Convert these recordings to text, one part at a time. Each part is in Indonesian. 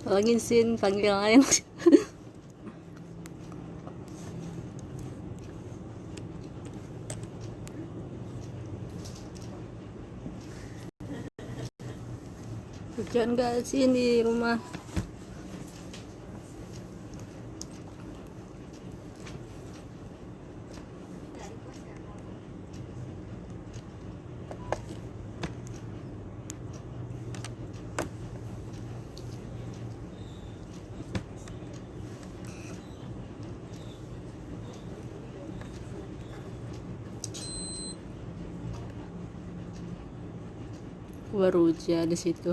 Lagi sin panggil lain. Hujan gak sih di rumah? Baru hujan di situ.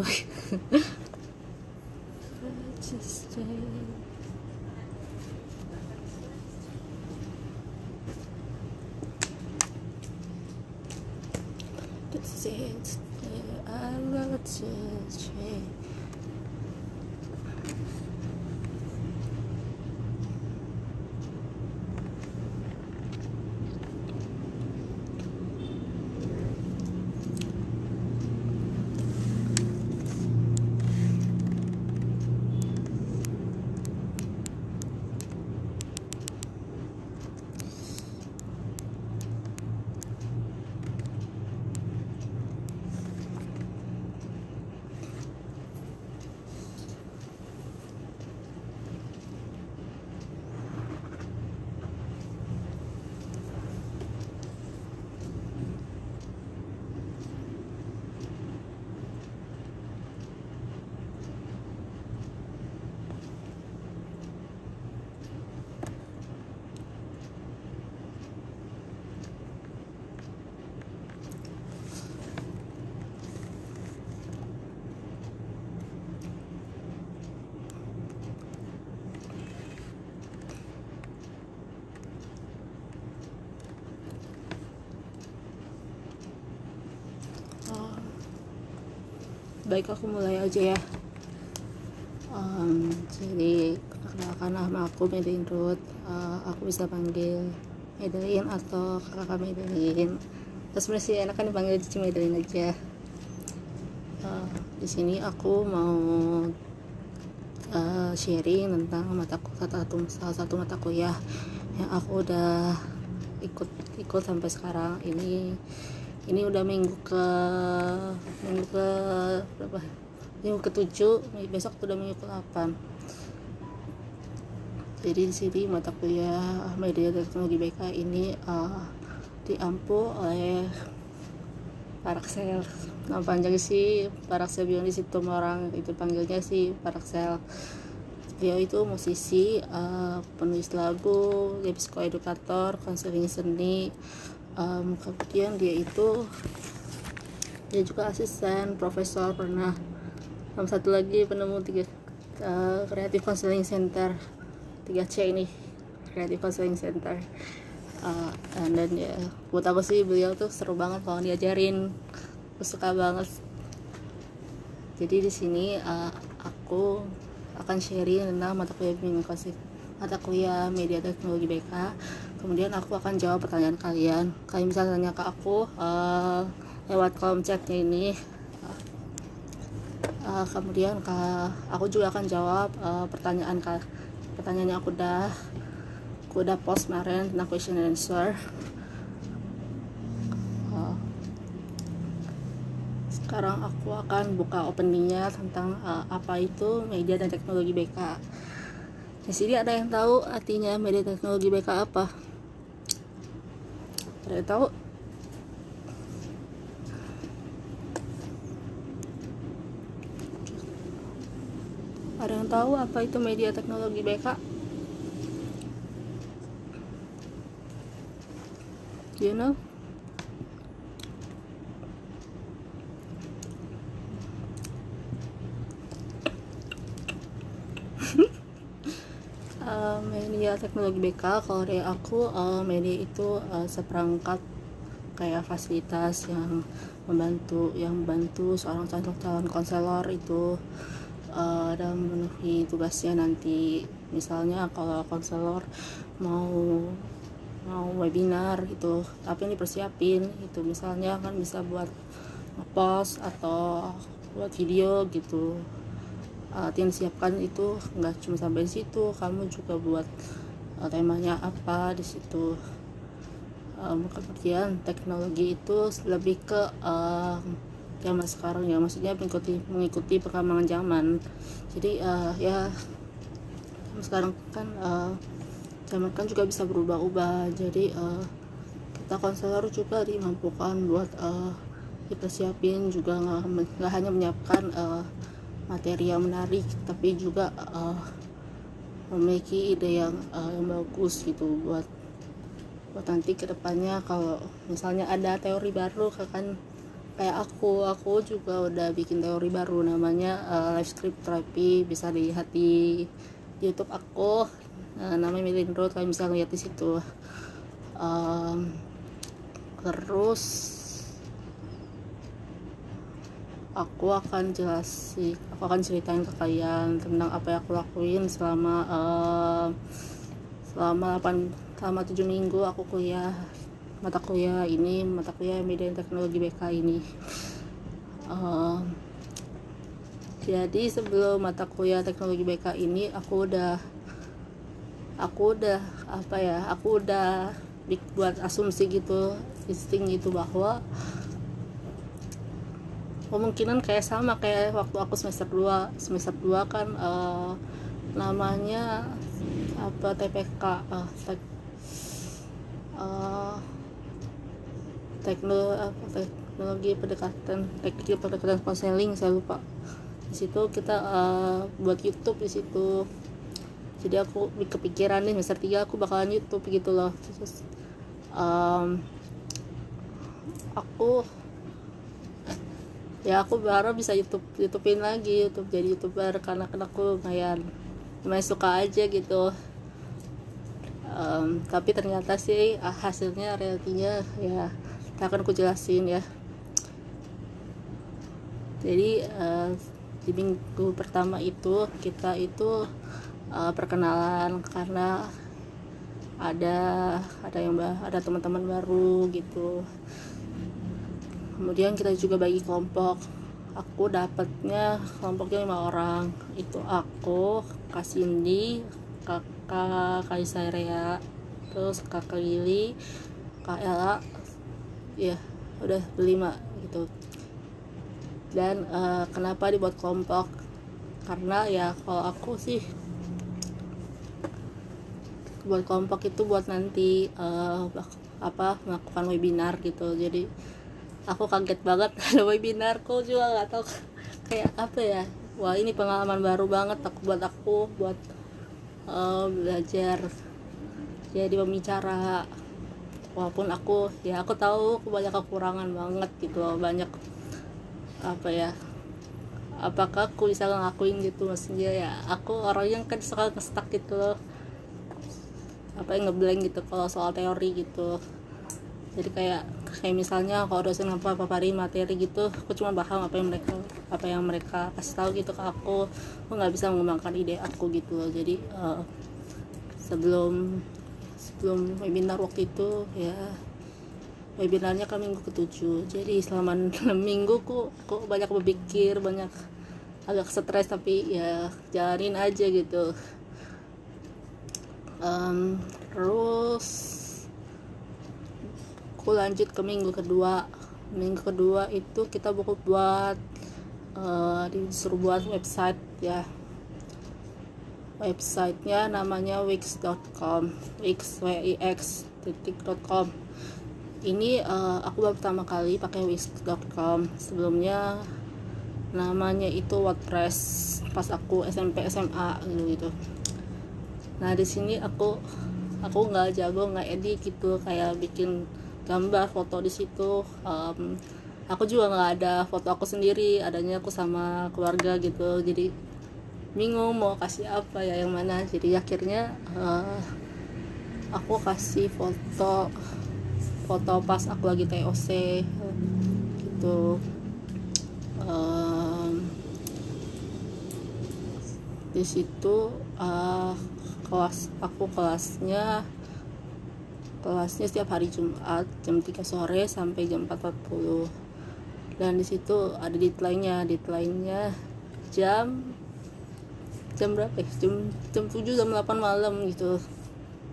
Baik, aku mulai aja ya. Jadi perkenalkan, nama aku Medin Ruth. Aku bisa panggil Medelin atau kakak Medelin. Terus sebenarnya sih enakan dipanggil Cici Medelin aja. Di sini aku mau sharing tentang salah satu mata kuliah yang aku udah ikut sampai sekarang. Ini udah minggu ke berapa? Minggu ke-7, besok udah minggu ke-8. Jadi di sini mata kuliah Media Teknologi BK ini diampu oleh Paraxel. Nama panjangnya sih Paraxel Bionis Situmorang, itu panggilnya sih Paraxel. Dia itu musisi, penulis lagu, dia psikoedukator, konseling seni. Kemudian dia juga asisten profesor, pernah sama satu lagi penemu Creative Counseling Center 3C ini, Creative Counseling Center. Dan ya buat aku sih beliau tuh seru banget kalau diajarin, aku suka banget. Jadi di sini aku akan sharing tentang mata kuliah Media Teknologi BK. Kemudian aku akan jawab pertanyaan kalian. Kalian bisa tanya ke aku lewat kolom chatnya ini. Kemudian aku juga akan jawab pertanyaan yang aku udah post kemarin tentang question and answer. Sekarang aku akan buka openingnya tentang apa itu Media dan Teknologi BK. Di sini ada yang tahu artinya Media Teknologi BK apa? Ada yang tahu? Ada yang tahu apa itu Media Teknologi BK? Do you know? media teknologi BK, kalau dari aku media itu seperangkat kayak fasilitas yang membantu seorang calon konselor itu dalam memenuhi tugasnya nanti. Misalnya kalau konselor mau webinar gitu, apa yang dipersiapin itu, misalnya kan bisa buat ngepost atau buat video gitu. Yang disiapkan itu nggak cuma sampai di situ, kamu juga buat temanya apa di situ. Kemudian teknologi itu lebih ke zaman sekarang ya, maksudnya mengikuti perkembangan zaman. Jadi ya sekarang kan zaman kan juga bisa berubah-ubah, jadi kita konselor juga dimampukan buat dipersiapin juga, nggak hanya menyiapkan materi yang menarik, tapi juga memiliki ide yang bagus gitu buat nanti kedepannya. Kalau misalnya ada teori baru, kan kayak aku juga udah bikin teori baru namanya life script therapy, bisa dilihat di YouTube aku, namanya Melindro, kalian bisa lihat di situ. Terus aku akan ceritain ke kalian tentang apa yang aku lakuin selama 7 minggu aku kuliah mata kuliah media dan teknologi BK ini. Jadi sebelum mata kuliah teknologi BK ini aku udah buat asumsi gitu, insting gitu, bahwa kemungkinan sama kayak waktu aku semester 2 kan namanya TPK, teknologi pendekatan konseling, saya lupa. Di situ kita buat YouTube di situ. Jadi aku kepikiran nih semester 3 aku bakalan YouTube gitu loh. Terus aku baru bisa YouTubein lagi, jadi YouTuber, karena aku lumayan suka aja gitu. Tapi ternyata sih hasilnya, realitinya ya akan aku jelasin ya. Jadi di minggu pertama itu kita itu perkenalan, karena ada teman-teman baru gitu. Kemudian kita juga bagi kelompok. Aku dapatnya kelompoknya 5 orang. Itu aku, Kak Cindy, Kakak Kaisarea, terus Kakak Lili, Kak Ella, ya udah 5 gitu. Dan kenapa dibuat kelompok? Karena ya kalau aku sih buat kelompok itu buat nanti melakukan webinar gitu. Jadi aku kaget banget ada webinar, kok juga nggak tahu kayak apa ya. Wah, ini pengalaman baru banget aku buat belajar jadi pembicara. Walaupun aku tahu aku banyak kekurangan banget gitu loh, banyak apakah aku bisa ngelakuin gitu, maksudnya ya aku orangnya kan suka nge-stuck gitu loh, ngeblank gitu kalau soal teori gitu. Jadi kayak misalnya kalau dosen paparin materi gitu, aku cuma paham apa yang mereka kasih tahu gitu ke aku nggak bisa mengembangkan ide aku gitu loh. Jadi sebelum webinar waktu itu ya, webinarnya kan minggu ke-7, jadi selama 6 minggu kok banyak berpikir, banyak agak stres, tapi ya jalanin aja gitu. Terus aku lanjut ke minggu kedua itu kita disuruh buat website ya. Websitenya namanya wix.com. Ini aku baru pertama kali pakai wix.com. Sebelumnya namanya itu WordPress pas aku SMP SMA gitu. Nah di sini aku nggak jago, nggak edit gitu, kayak bikin gambar, foto di situ. Aku juga nggak ada foto aku sendiri, adanya aku sama keluarga gitu. Jadi bingung mau kasih apa ya, yang mana. Jadi akhirnya aku kasih foto pas aku lagi TOC gitu. Di situ kelasnya setiap hari Jumat jam 3 sore sampai jam 4.40, dan di situ ada deadline-nya jam berapa ya, jam 7 jam 8 malam gitu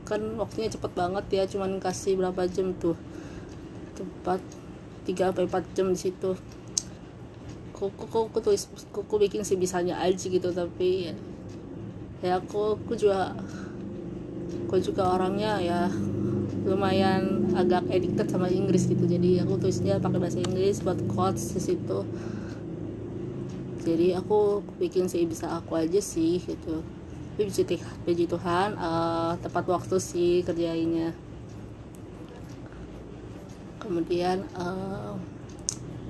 kan. Waktunya cepet banget ya, cuman kasih berapa jam tuh, tepat 3-4 jam di situ. Aku bikin sebisanya aja gitu, tapi ya aku juga orangnya ya lumayan agak addicted sama Inggris gitu, jadi aku tulisnya pakai bahasa Inggris buat quotes di situ. Jadi aku bikin sebisa aku aja sih gitu. Tapi puji Tuhan tepat waktu sih kerjainnya. Kemudian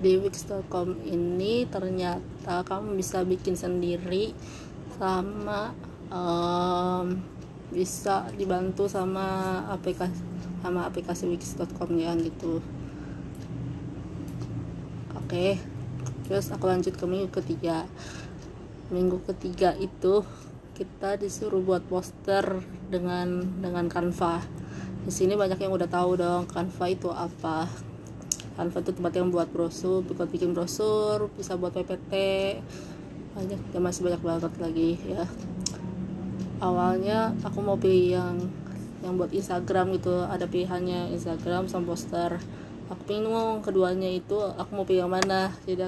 di Wix.com ini ternyata kamu bisa bikin sendiri sama bisa dibantu sama aplikasi Wix.com ya gitu. Oke. Terus aku lanjut ke minggu ketiga. Minggu ketiga itu kita disuruh buat poster dengan Canva. Di sini banyak yang udah tahu dong Canva itu apa. Canva itu tempat yang buat brosur, bikin brosur, bisa buat PPT, masih banyak banget lagi ya. Awalnya aku mau pilih yang buat Instagram gitu, ada pilihannya Instagram sama poster. Aku bingung keduanya itu aku mau pilih yang mana. Jadi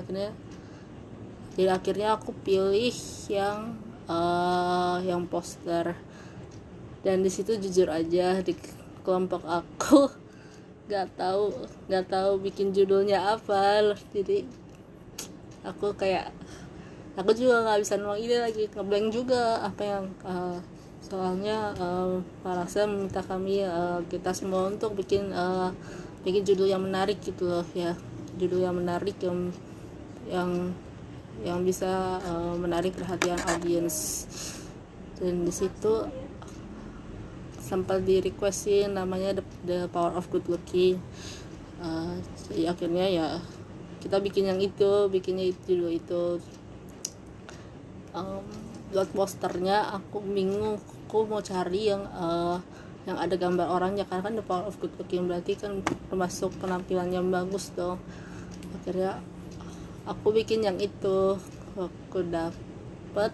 akhirnya aku pilih yang poster. Dan di situ jujur aja di kelompok aku nggak tahu bikin judulnya apa. Jadi aku juga nggak bisa nuang ide lagi, ngeblank juga apa yang soalnya Pak Laksa meminta kami kita semua untuk bikin judul yang menarik gitu loh ya, judul yang menarik yang bisa menarik perhatian audiens. Dan di situ sempat di requestin namanya the Power of Good Looking. Jadi akhirnya ya kita bikinnya itu dulu itu. Buat posternya aku bingung, aku mau cari yang ada gambar orangnya, karena kan the Power of Good Looking berarti kan termasuk penampilan yang bagus dong. Akhirnya aku bikin yang itu, aku dapet,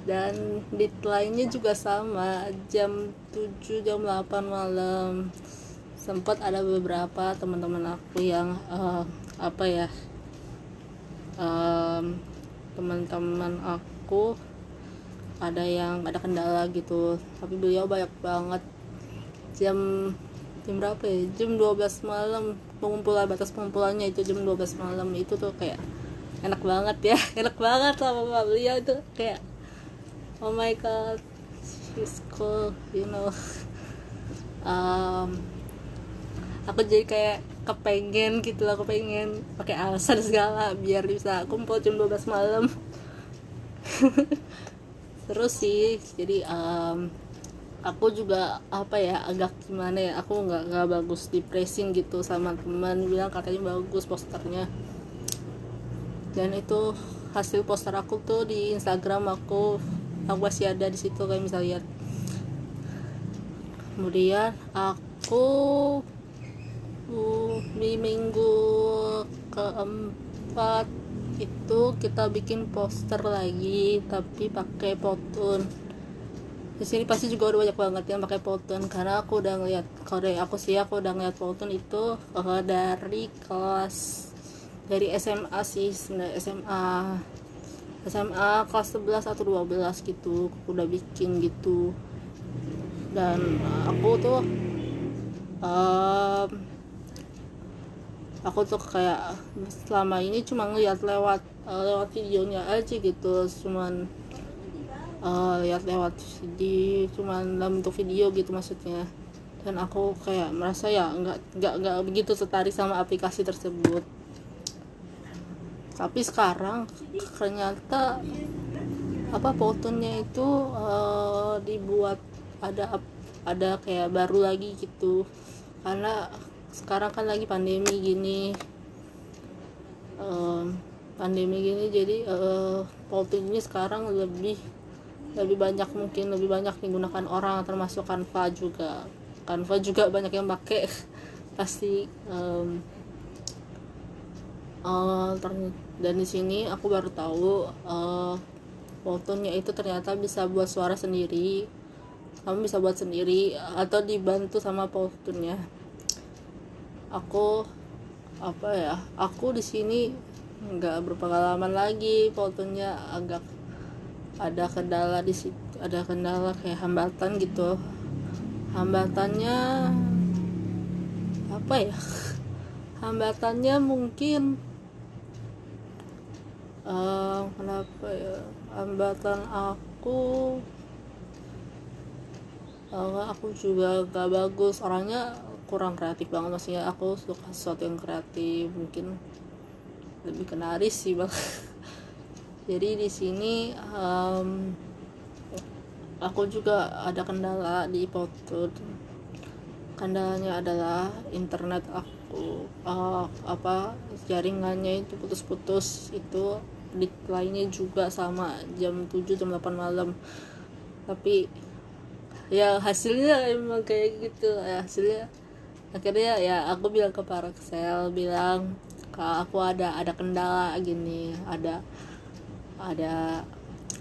dan deadline-nya juga sama jam 7 jam 8 malam. Sempat ada beberapa teman-teman aku yang teman-teman aku ada yang ada kendala gitu, tapi beliau banyak banget. Jam berapa ya, jam 12 malam batas pengumpulannya itu jam 12 malam. Itu tuh kayak enak banget ya enak banget sama beliau itu, kayak oh my god, she's cool, you know. Aku jadi kayak kepengen gitu lah, aku pengen pakai alasan segala biar bisa kumpul jam 12 malam. Terus sih jadi aku juga agak gimana ya, aku nggak bagus di pressing gitu, sama teman bilang katanya bagus posternya. Dan itu hasil poster aku tuh di Instagram aku masih ada di situ, kayak bisa lihat. Kemudian aku di minggu keempat itu kita bikin poster lagi, tapi pakai Powtoon. Di sini pasti juga udah banyak banget yang pakai Powtoon, karena aku udah ngeliat, aku udah ngeliat Powtoon itu dari SMA sih, sebenarnya SMA kelas 11 atau 12 gitu aku udah bikin gitu. Dan aku tuh kayak selama ini cuma ngeliat lewat videonya aja gitu, cuman lihat lewat video, cuman dalam bentuk video gitu maksudnya. Dan aku kayak merasa ya nggak begitu tertarik sama aplikasi tersebut. Tapi sekarang ternyata fotonya itu dibuat ada kayak baru lagi gitu, karena sekarang kan lagi pandemi gini, jadi foto ini sekarang lebih banyak, mungkin lebih banyak digunakan orang, termasuk Canva juga banyak yang pakai pasti. Dan di sini aku baru tahu fotonya itu ternyata bisa buat suara sendiri, kamu bisa buat sendiri atau dibantu sama fotonya. Aku di sini nggak berpengalaman lagi, fotonya agak ada kendala di situ, ada kendala kayak hambatan gitu. Hambatannya mungkin hambatan aku juga gak bagus, orangnya kurang kreatif banget, maksudnya aku suka sesuatu yang kreatif, mungkin lebih ke nari sih bang. Jadi di sini aku juga ada kendala di foto. Kendalanya adalah internet aku, jaringannya itu putus-putus, itu decline-nya juga sama jam 7 jam 8 malam. Tapi ya hasilnya emang kayak gitu ya, hasilnya akhirnya ya aku bilang ke Parexel, bilang ke aku ada kendala gini, ada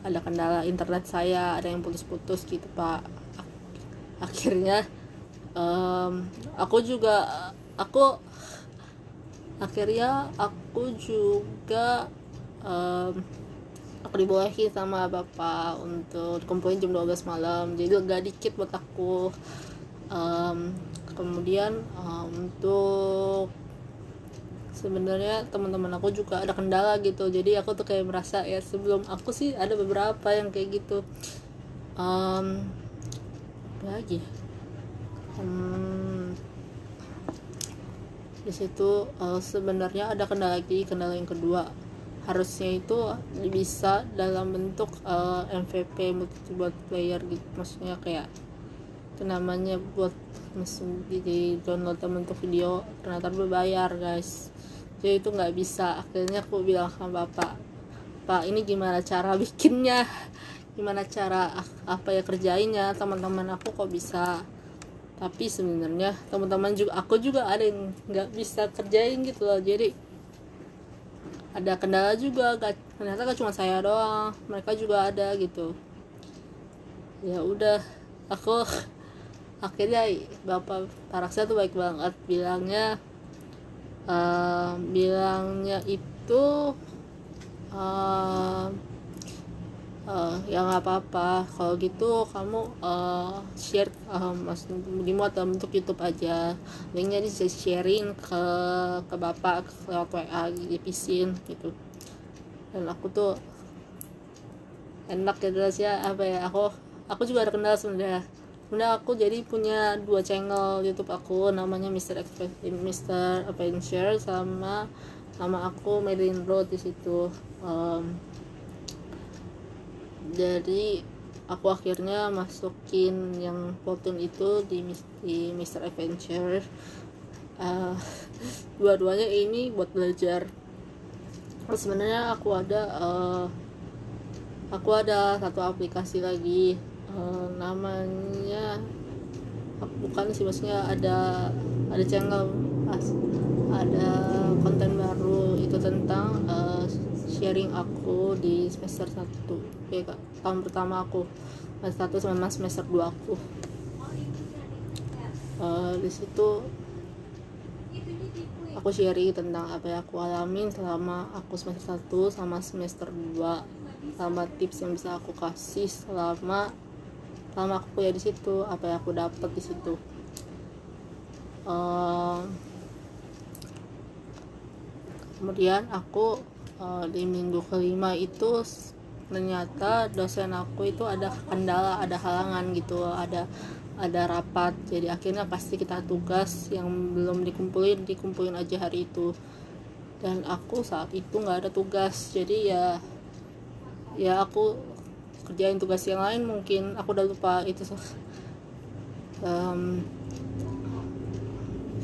kendala internet saya, ada yang putus-putus gitu Pak. Akhirnya aku aku dibolehin sama bapak untuk dikumpulin jam 12 malam, jadi agak dikit buat aku. Kemudian untuk sebenarnya teman-teman aku juga ada kendala gitu, jadi aku tuh kayak merasa ya, sebelum aku sih ada beberapa yang kayak gitu. Apa lagi di situ sebenarnya ada kendala yang kedua, harusnya itu bisa dalam bentuk MVP, multi player gitu, maksudnya kayak itu namanya buat mesin di download dalam bentuk video, ternyata berbayar guys, jadi itu nggak bisa. Akhirnya aku bilang sama Pak, ini gimana cara bikinnya, gimana cara kerjainnya, teman-teman aku kok bisa, tapi sebenarnya teman-teman juga, aku juga ada yang nggak bisa kerjain gitu loh, jadi ada kendala juga, ternyata gak cuma saya doang, mereka juga ada gitu. Ya udah, aku akhirnya Bapak Parexel tuh baik banget, bilangnya itu ya nggak apa-apa kalau gitu, kamu share dimuat dalam bentuk YouTube aja, linknya di sharing ke bapak lewat WA, dipisin gitu. Dan aku tuh enak gitu sih ya, aku juga ada kendala sebenarnya. Aku jadi punya 2 channel YouTube aku, namanya Mr. Adventure sama nama aku Madeline Road di situ. Jadi aku akhirnya masukin yang Fortune itu di Mr. Adventure. Dua-duanya ini buat belajar. Sebenarnya aku ada satu aplikasi lagi, namanya bukan sih, maksudnya ada channel, ada konten baru itu tentang sharing aku di semester 1 tahun pertama aku, semester 1 sama semester 2 aku. Di situ aku sharing tentang apa yang aku alamin selama aku semester 1 sama semester 2, sama tips yang bisa aku kasih selama aku kuliah di situ, apa yang aku dapat di situ. Kemudian aku di minggu kelima itu ternyata dosen aku itu ada kendala, ada halangan gitu, ada rapat, jadi akhirnya pasti kita tugas yang belum dikumpulin aja hari itu. dan aku saat itu nggak ada tugas, jadi ya aku kerjain tugas yang lain, mungkin aku udah lupa itu.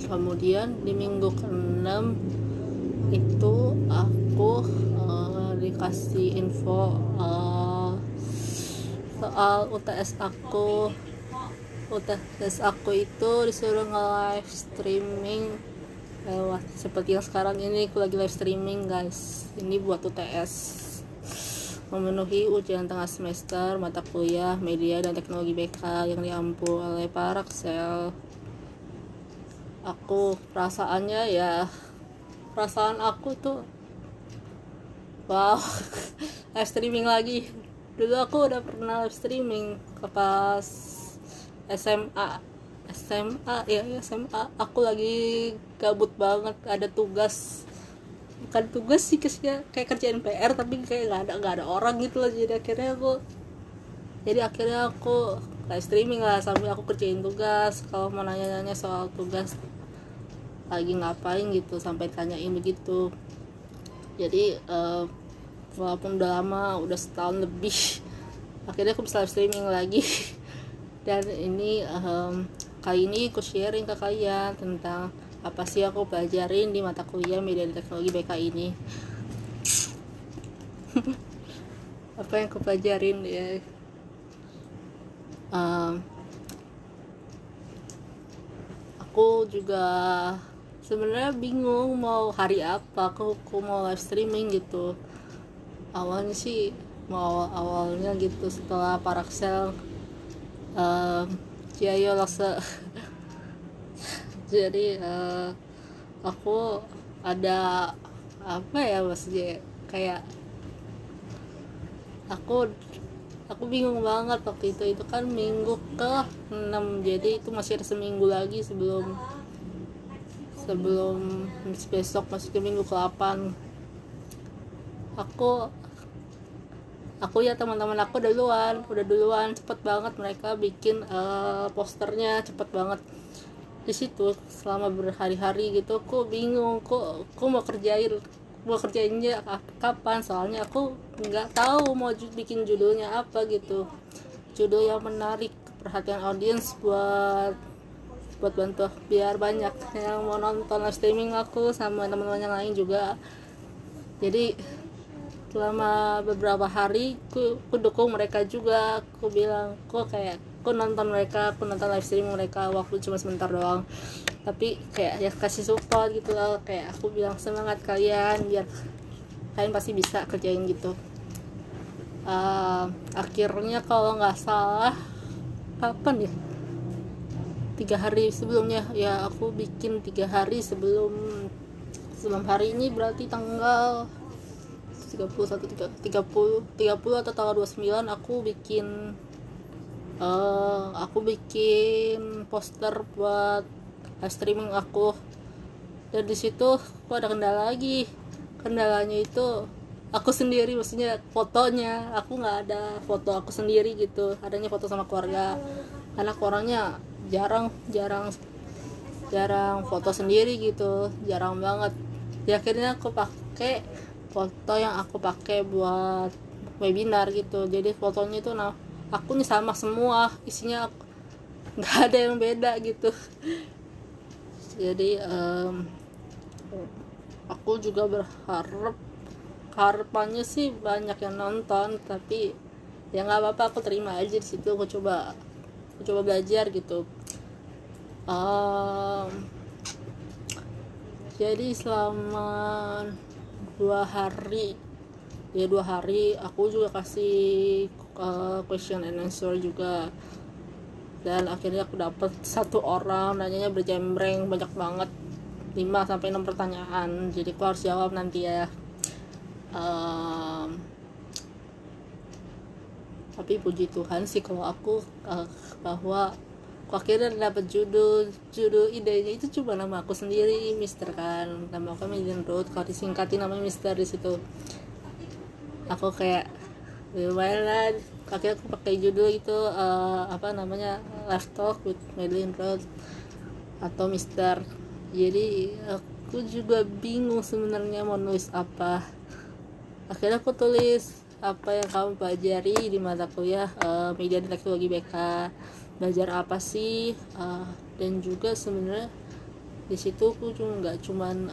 Kemudian di minggu ke-6 itu aku dikasih info soal UTS aku. UTS aku itu disuruh nge-live streaming lewat seperti yang sekarang ini. Aku lagi live streaming guys, ini buat UTS, memenuhi ujian tengah semester mata kuliah media dan teknologi BK yang diampu oleh Paraxel. Perasaan aku tuh wow, live streaming lagi. Dulu aku udah pernah live streaming ke pas SMA aku lagi gabut banget, ada tugas, bukan tugas sih, kayak kerjaan PR tapi kayak nggak ada orang gitu loh. Jadi akhirnya aku live streaming lah sambil aku kerjain tugas. Kalau mau nanya-nanya soal tugas lagi ngapain gitu sampai tanyain begitu. Jadi walaupun udah lama, udah setahun lebih, akhirnya aku bisa live streaming lagi. Dan ini kali ini aku sharing ke kalian tentang apa sih aku pelajarin di mata kuliah media dan teknologi BK ini. Apa yang aku pelajarin ya, aku juga sebenarnya bingung mau hari apa aku mau live streaming gitu. Awalnya gitu setelah Paraxel Ciayo Laksa. Jadi aku ada apa ya maksudnya, kayak aku bingung banget waktu itu kan minggu ke-6, jadi itu masih ada seminggu lagi sebelum besok masuk ke minggu ke-8. Aku ya teman-teman aku udah duluan cepet banget mereka bikin posternya, cepet banget di situ selama berhari-hari gitu. Aku bingung kok mau kerjainnya kapan, soalnya aku nggak tahu mau bikin judulnya apa gitu, judul yang menarik perhatian audiens buat bantu biar banyak yang mau nonton live streaming aku sama teman-teman yang lain juga. Jadi selama beberapa hari aku dukung mereka juga. Aku bilang aku nonton live streaming mereka waktu cuma sebentar doang, tapi kayak ya kasih support gitu loh. Kayak aku bilang semangat kalian, biar kalian pasti bisa kerjain gitu. Akhirnya kalau nggak salah kapan ya, 3 hari sebelumnya ya, aku bikin 3 hari sebelum hari ini, berarti tanggal 30 atau tanggal 29 aku bikin poster buat live streaming aku. Dan di situ aku ada kendalanya itu aku sendiri, maksudnya fotonya aku nggak ada foto aku sendiri gitu, adanya foto sama keluarga, karena orangnya jarang foto sendiri gitu, jarang banget. Akhirnya aku pakai foto yang aku pakai buat webinar gitu. Jadi fotonya itu akunya sama semua, isinya nggak ada yang beda gitu. Jadi aku juga harapannya sih banyak yang nonton, tapi ya nggak apa-apa, aku terima aja. Di situ aku coba belajar gitu. Jadi selama 2 hari aku juga kasih question and answer juga, dan akhirnya aku dapat 1 orang nanyanya berjembreng banyak banget, 5-6 pertanyaan. Jadi aku harus jawab nanti ya. Tapi puji Tuhan sih kalau aku bahwa aku akhirnya dapat judul idenya itu cuma nama aku sendiri, Mister kan, nama aku Median Road, kalau disingkatin namanya Mister di situ. Aku kayak lumayan lah, akhirnya aku pakai judul itu Live Talk with Median Road atau Mister. Jadi aku juga bingung sebenarnya mau nulis apa. Akhirnya aku tulis apa yang kamu pelajari di mata kuliah media dan teknologi BK, belajar apa sih, dan juga sebenarnya di situ aku nggak cuman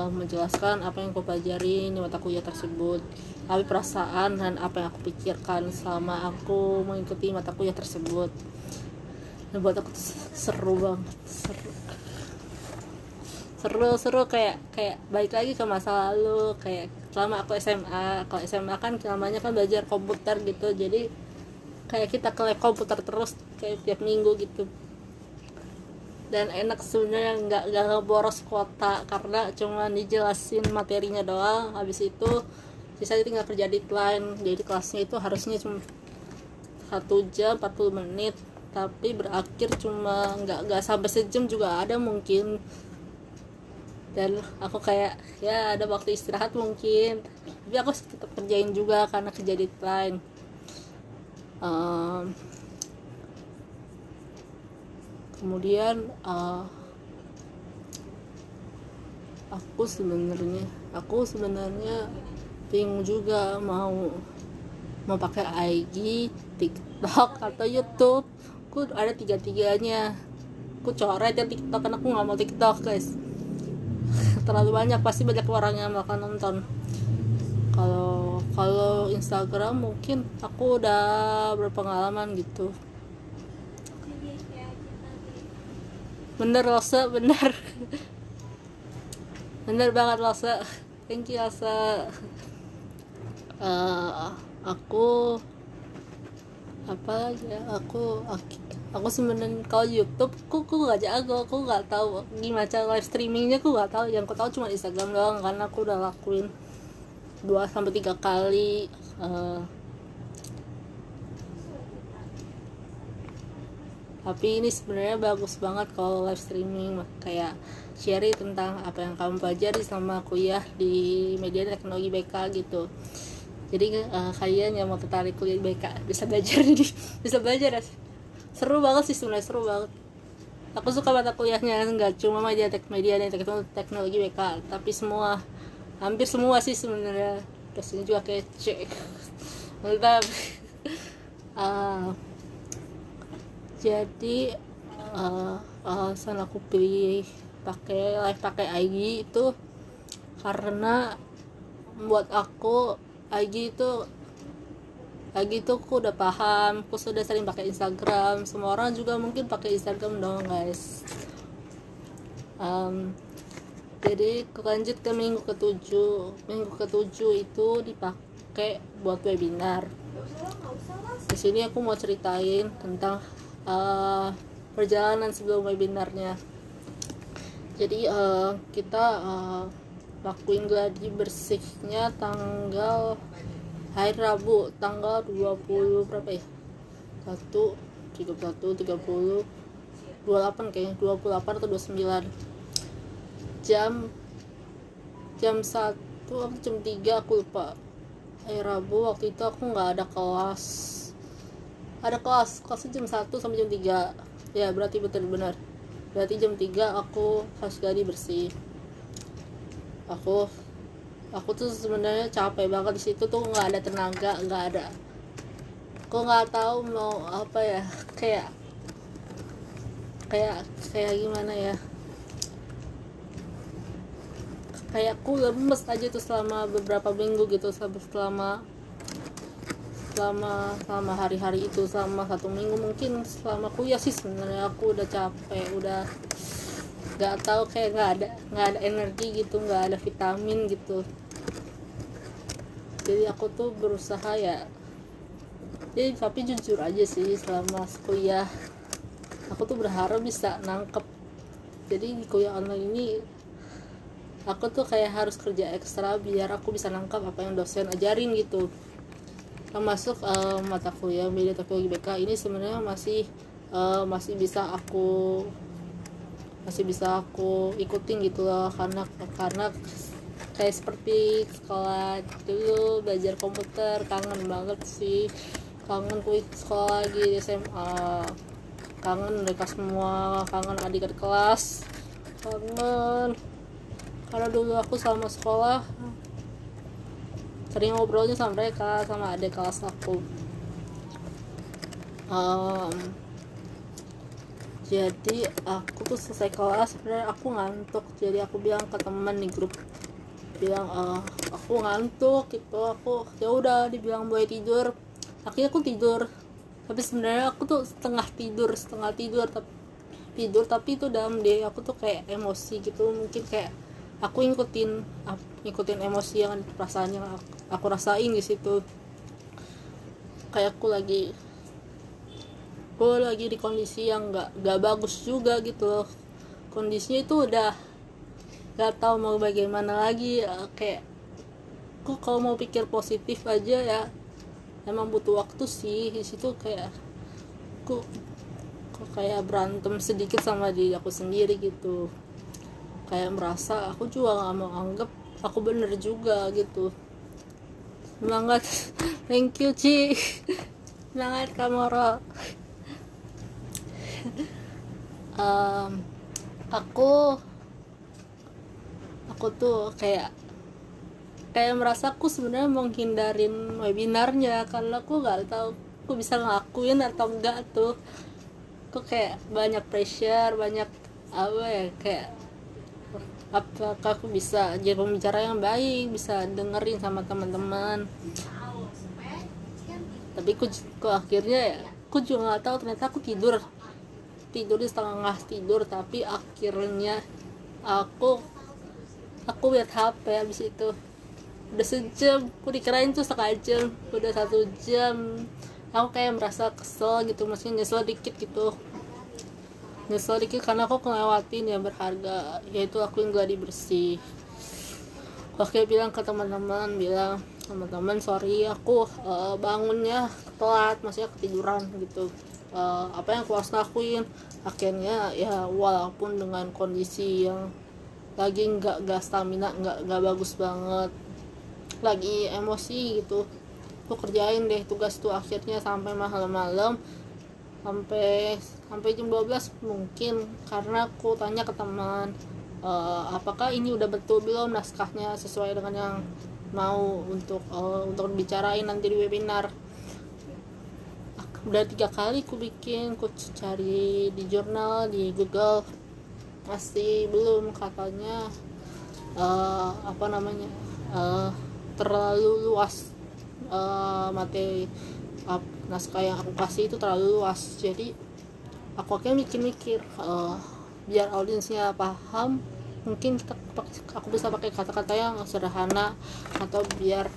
menjelaskan apa yang aku pelajari di mata kuliah tersebut, tapi perasaan dan apa yang aku pikirkan selama aku mengikuti mata kuliah tersebut. Dan buat aku tuh seru banget, seru kayak balik lagi ke masa lalu. Kayak selama aku SMA, kalau SMA kan namanya kan belajar komputer gitu, jadi kayak kita ke lab komputer terus kayak tiap minggu gitu. Dan enak sebenarnya nggak ngeboros kuota karena cuma dijelasin materinya doang, habis itu sisanya tinggal kerja deadline. Jadi kelasnya itu harusnya cuma 1 jam 40 menit, tapi berakhir cuma nggak sampai sejam juga ada mungkin. Dan aku kayak ya ada waktu istirahat mungkin, tapi aku tetap kerjain juga karena kerja deadline. Kemudian aku sebenarnya bingung juga mau pakai IG, TikTok atau YouTube. Aku ada tiga-tiganya. Aku coret ya TikTok karena aku nggak mau TikTok guys. Terlalu banyak, pasti banyak orang yang bakal nonton. Kalau Instagram mungkin aku udah berpengalaman gitu. Bener Losa, bener banget Losa, thank you Losa. Aku apa ya, aku sebenarnya kalau YouTube aku nggak jago, aku nggak tahu gimana cara live streamingnya, aku nggak tahu. Yang aku tahu cuma Instagram doang karena aku udah lakuin 2-3 kali. Tapi ini sebenarnya bagus banget kalau live streaming, kayak sharing tentang apa yang kamu pelajari sama kuliah di media teknologi BK gitu. Jadi kalian yang mau tertarik kuliah di BK bisa belajar ya. Seru banget sih sebenarnya, seru banget. Aku suka mata kuliahnya, nggak cuma media dan teknologi BK, tapi hampir semua sih sebenarnya. Dosennya juga kece, mantap. Jadi alasan aku pilih pakai IG itu karena buat aku IG itu aku udah paham, aku sudah sering pakai Instagram. Semua orang juga mungkin pakai Instagram dong guys. Jadi lanjut ke minggu ke-7 itu dipakai buat webinar. Di sini aku mau ceritain tentang perjalanan sebelum webinarnya. Jadi kita lakuin gladi bersihnya hari Rabu tanggal 20 berapa ya? 31, 30, 28 kayaknya, 28 atau 29. Jam 1 atau jam 3 aku lupa. Hari Rabu waktu itu aku nggak ada kelas. Ada kelasnya jam 1 sampai jam 3. Ya berarti benar. Berarti jam 3 aku harus gladi bersih. Aku tuh sebenarnya capek banget di situ tuh, nggak ada tenaga, aku nggak tahu mau apa ya, kayak gimana ya, kayak aku lemes aja tuh selama beberapa minggu gitu, selama hari-hari itu, selama 1 minggu mungkin. Selama kuliah sih sebenarnya aku udah capek, udah nggak tahu, kayak nggak ada energi gitu, nggak ada vitamin gitu. Jadi aku tuh berusaha ya. Jadi tapi jujur aja sih, selama kuliah aku tuh berharap bisa nangkep. Jadi di kuliah online ini aku tuh kayak harus kerja ekstra biar aku bisa nangkap apa yang dosen ajarin gitu. Termasuk mata kuliah media teknologi BK ini sebenarnya masih bisa aku ikutin gitu loh, karena kayak seperti sekolah dulu belajar komputer. Kangen banget sih, kangen sekolah lagi di SMA, kangen mereka semua, kangen adik-adik kelas, Karena dulu aku sama sekolah sering ngobrolnya sama mereka, sama adik kelas aku. Jadi aku tuh selesai kelas sebenarnya aku ngantuk, jadi aku bilang ke teman di grup, bilang aku ngantuk gitu, aku ya udah, dibilang boleh tidur, akhirnya aku tidur. Tapi sebenarnya aku tuh setengah tidur tapi itu dalam diri aku tuh kayak emosi gitu, mungkin kayak aku ngikutin emosi yang perasaan yang aku rasain di situ. Kayak aku lagi di kondisi yang gak bagus juga gitu loh. Kondisinya itu udah gak tahu mau bagaimana lagi. Kayak aku kalau mau pikir positif aja ya emang butuh waktu sih. Di situ kayak aku kayak berantem sedikit sama diri aku sendiri gitu, kayak merasa aku juga gak mau anggap aku bener juga gitu. Semangat. Thank you Ci. Semangat Kamoro. Aku tuh kayak merasa aku sebenarnya menghindarin webinarnya karena aku nggak tahu aku bisa ngelakuin atau enggak tuh. Aku kayak banyak pressure, banyak apa ya, kayak apakah aku bisa jadi pembicara yang baik, bisa dengerin sama teman-teman. Tapi aku akhirnya ya aku juga nggak tahu, ternyata aku tidur di setengah tidur. Tapi akhirnya aku lihat HP. Habis itu udah sejam, aku dikirain tuh setengah jam, udah 1 jam. Aku kayak merasa kesel gitu, maksudnya nyesel dikit karena aku ngelewatin yang berharga, yaitu aku yang gladi bersih. Oke, bilang ke teman-teman, sorry aku bangunnya telat, maksudnya ketiduran gitu. Apa yang aku harus lakuin, akhirnya ya walaupun dengan kondisi yang lagi nggak stamina, nggak bagus banget, lagi emosi gitu, aku kerjain deh tugas tuh akhirnya sampai malam-malam, sampai jam 12 mungkin, karena aku tanya ke teman apakah ini udah betul belum naskahnya sesuai dengan yang mau untuk dibicarain nanti di webinar. Udah 3 kali aku bikin, aku cari di jurnal, di Google, masih belum, katanya terlalu luas materi naskah yang aku kasih itu terlalu luas. Jadi aku akhirnya mikir biar audiensnya paham, mungkin aku bisa pakai kata-kata yang sederhana, atau biar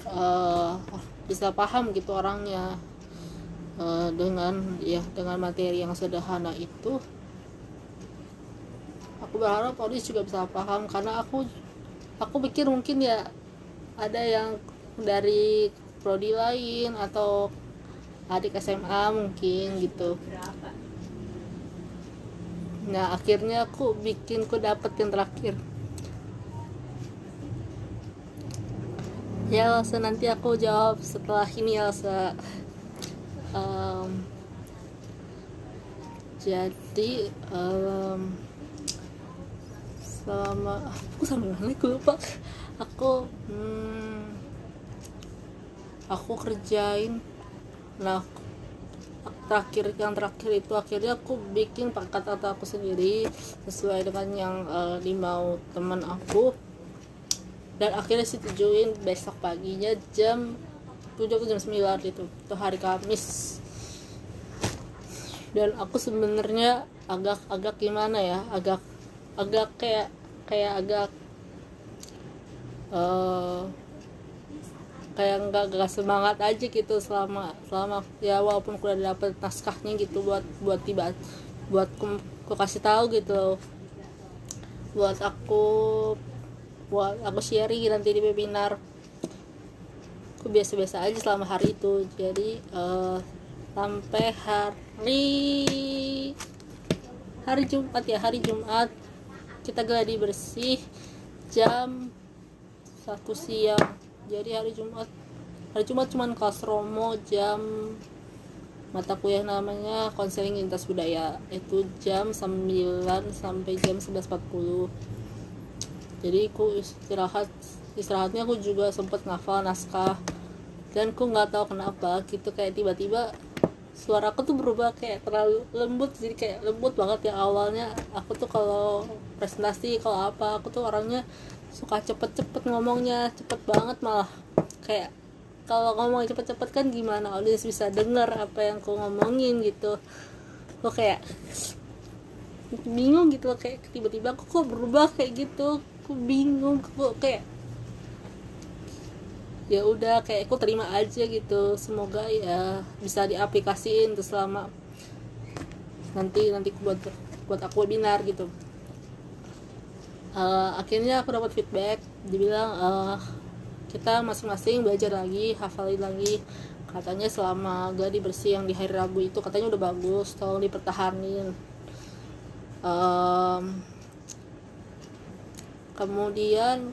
bisa paham gitu orangnya dengan materi yang sederhana itu. Aku berharap audiens juga bisa paham, karena aku pikir mungkin ya ada yang dari prodi lain atau adik SMA mungkin gitu. Nah akhirnya aku dapet yang terakhir. Ya Elsa, nanti aku jawab setelah ini Elsa. Jadi selama aku sambil mana aku lupa, aku kerjain. Nah yang terakhir itu akhirnya aku bikin pakai kata-kata aku sendiri sesuai dengan yang dimau teman aku, dan akhirnya setujuin besok paginya jam 7 ke jam 9 itu hari Kamis. Dan aku sebenarnya agak gimana ya, agak kayak agak kayak nggak semangat aja gitu selama ya, walaupun aku udah dapet naskahnya gitu buat aku kasih tahu gitu, buat aku sharing nanti di webinar. Aku biasa-biasa aja selama hari itu. Jadi sampai hari Jumat kita gladi bersih jam 1 siang. Jadi hari Jumat cuman kelas Romo, jam mata kuliah namanya konseling lintas budaya, itu jam 9 sampai jam 11.40. Jadi aku istirahatnya aku juga sempet ngafal naskah, dan aku nggak tahu kenapa gitu kayak tiba-tiba suara aku tuh berubah kayak terlalu lembut, jadi kayak lembut banget ya. Awalnya aku tuh kalau presentasi kalau apa aku tuh orangnya suka cepet-cepet ngomongnya, cepet banget, malah kayak kalau ngomong cepet-cepet kan gimana audiens bisa denger apa yang aku ngomongin gitu. Aku kayak bingung gitu loh, kayak tiba-tiba aku kok berubah kayak gitu, aku bingung, aku kayak ya udah kayak aku terima aja gitu, semoga ya bisa diaplikasiin tuh selama nanti buat aku webinar gitu. Akhirnya aku dapat feedback, dibilang kita masing-masing belajar lagi, hafalin lagi. Katanya selama gladi bersih yang di hari Rabu itu katanya udah bagus, tolong dipertahanin. Kemudian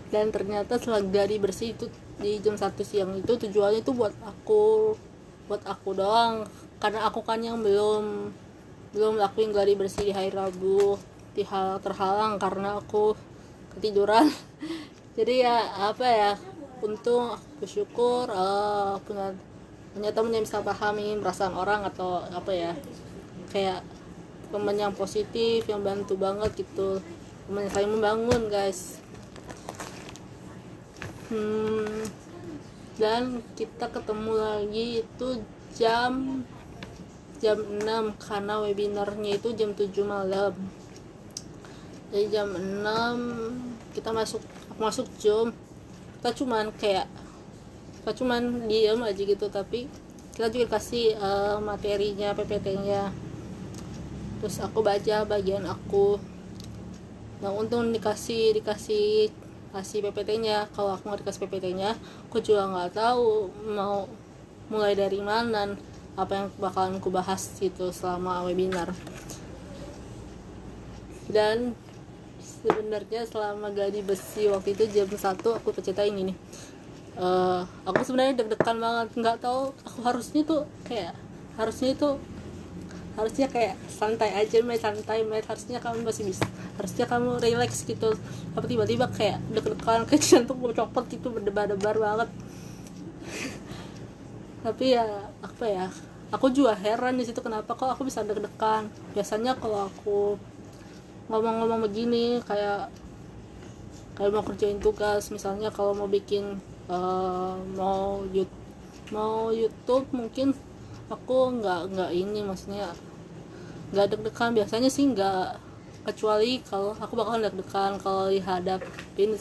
dan ternyata setelah gladi bersih itu di jam 1 siang itu tujuannya itu buat aku doang, karena aku kan yang belum lakuin gladi bersih di hari Rabu, terhalang karena aku ketiduran. Jadi ya apa ya, untung aku bersyukur punya temen yang bisa pahami perasaan orang, atau apa ya, kayak temen yang positif yang bantu banget gitu, temen yang saling membangun guys. Dan kita ketemu lagi itu jam 6 karena webinarnya itu jam 7 malam. Jadi jam 6 kita masuk Zoom. Kita cuman diam aja gitu, tapi kita juga kasih materinya, PPT-nya. Terus aku baca bagian aku. Nah, untung dikasih PPT-nya. Kalau aku nggak dikasih PPT-nya, aku juga nggak tahu mau mulai dari mana, apa yang bakalan aku bahas gitu selama webinar. Dan sebenarnya selama gladi bersih waktu itu jam 1 aku ceritain ini. Aku sebenarnya deg-degan banget, nggak tahu aku harusnya kayak santai aja, harusnya kamu masih bisa, harusnya kamu relax gitu. Tapi tiba-tiba kayak deg-degan, kayak jantung mau copot gitu, berdebar-debar banget. Tapi ya apa ya, aku juga heran di situ kenapa kok aku bisa deg-degan. Biasanya kalau aku ngomong-ngomong begini kayak mau kerjain tugas, misalnya kalau mau bikin mau YouTube mungkin aku nggak ini, maksudnya nggak deg-degan. Biasanya sih nggak, kecuali kalau aku bakal deg-degan kalau dihadapin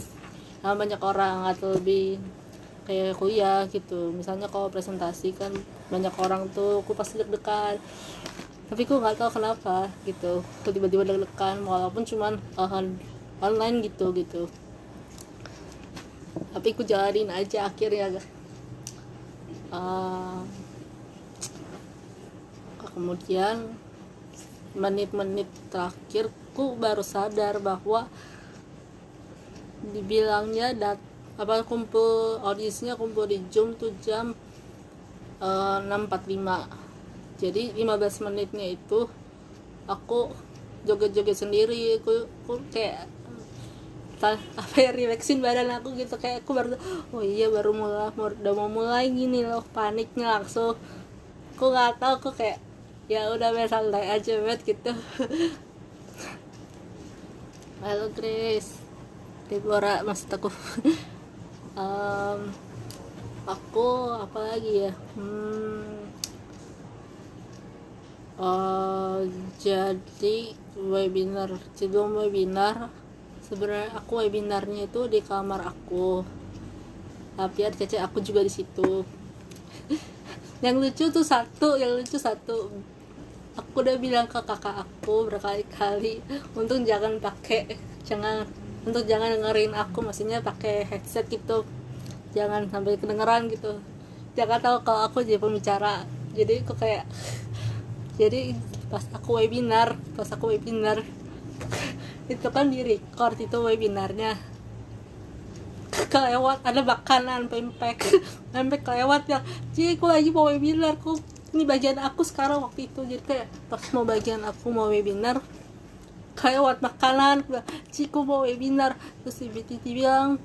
sama banyak orang atau lebih kayak kuliah gitu. Misalnya kalau presentasi kan banyak orang tuh aku pasti deg-degan, tapi aku nggak tahu kenapa gitu, aku tiba-tiba deg-degan walaupun cuman online gitu. Tapi aku jalanin aja akhirnya. Kemudian menit-menit terakhir aku baru sadar bahwa dibilangnya kumpul audiensnya kumpul di Zoom tuh jam 6.45. Jadi 15 menitnya itu aku joget-joget sendiri, aku kayak relaxin badan aku gitu, kayak aku baru udah mau mulai gini loh, paniknya langsung. Aku nggak tahu, aku kayak ya udah santai aja gitu. Halo Grace, Deborah maksud aku. Aku apa lagi ya, jadi sebelum webinar sebenarnya aku webinarnya itu di kamar aku, tapi ada cece aku juga di situ. yang lucu satu aku udah bilang ke kakak aku berkali-kali untuk jangan dengerin aku, maksudnya pakai headset gitu, jangan sampai kedengeran gitu, jangan tahu kalau aku jadi pembicara. Jadi pas aku webinar itu kan di record itu webinarnya, kelewat ada makanan pempek kelewat ya. Jadi aku lagi mau webinar, ini bagian aku sekarang waktu itu, jadi kayak pas bagian aku mau webinar kayak buat makanan. Ciku mau webinar, terus si BTT bilang,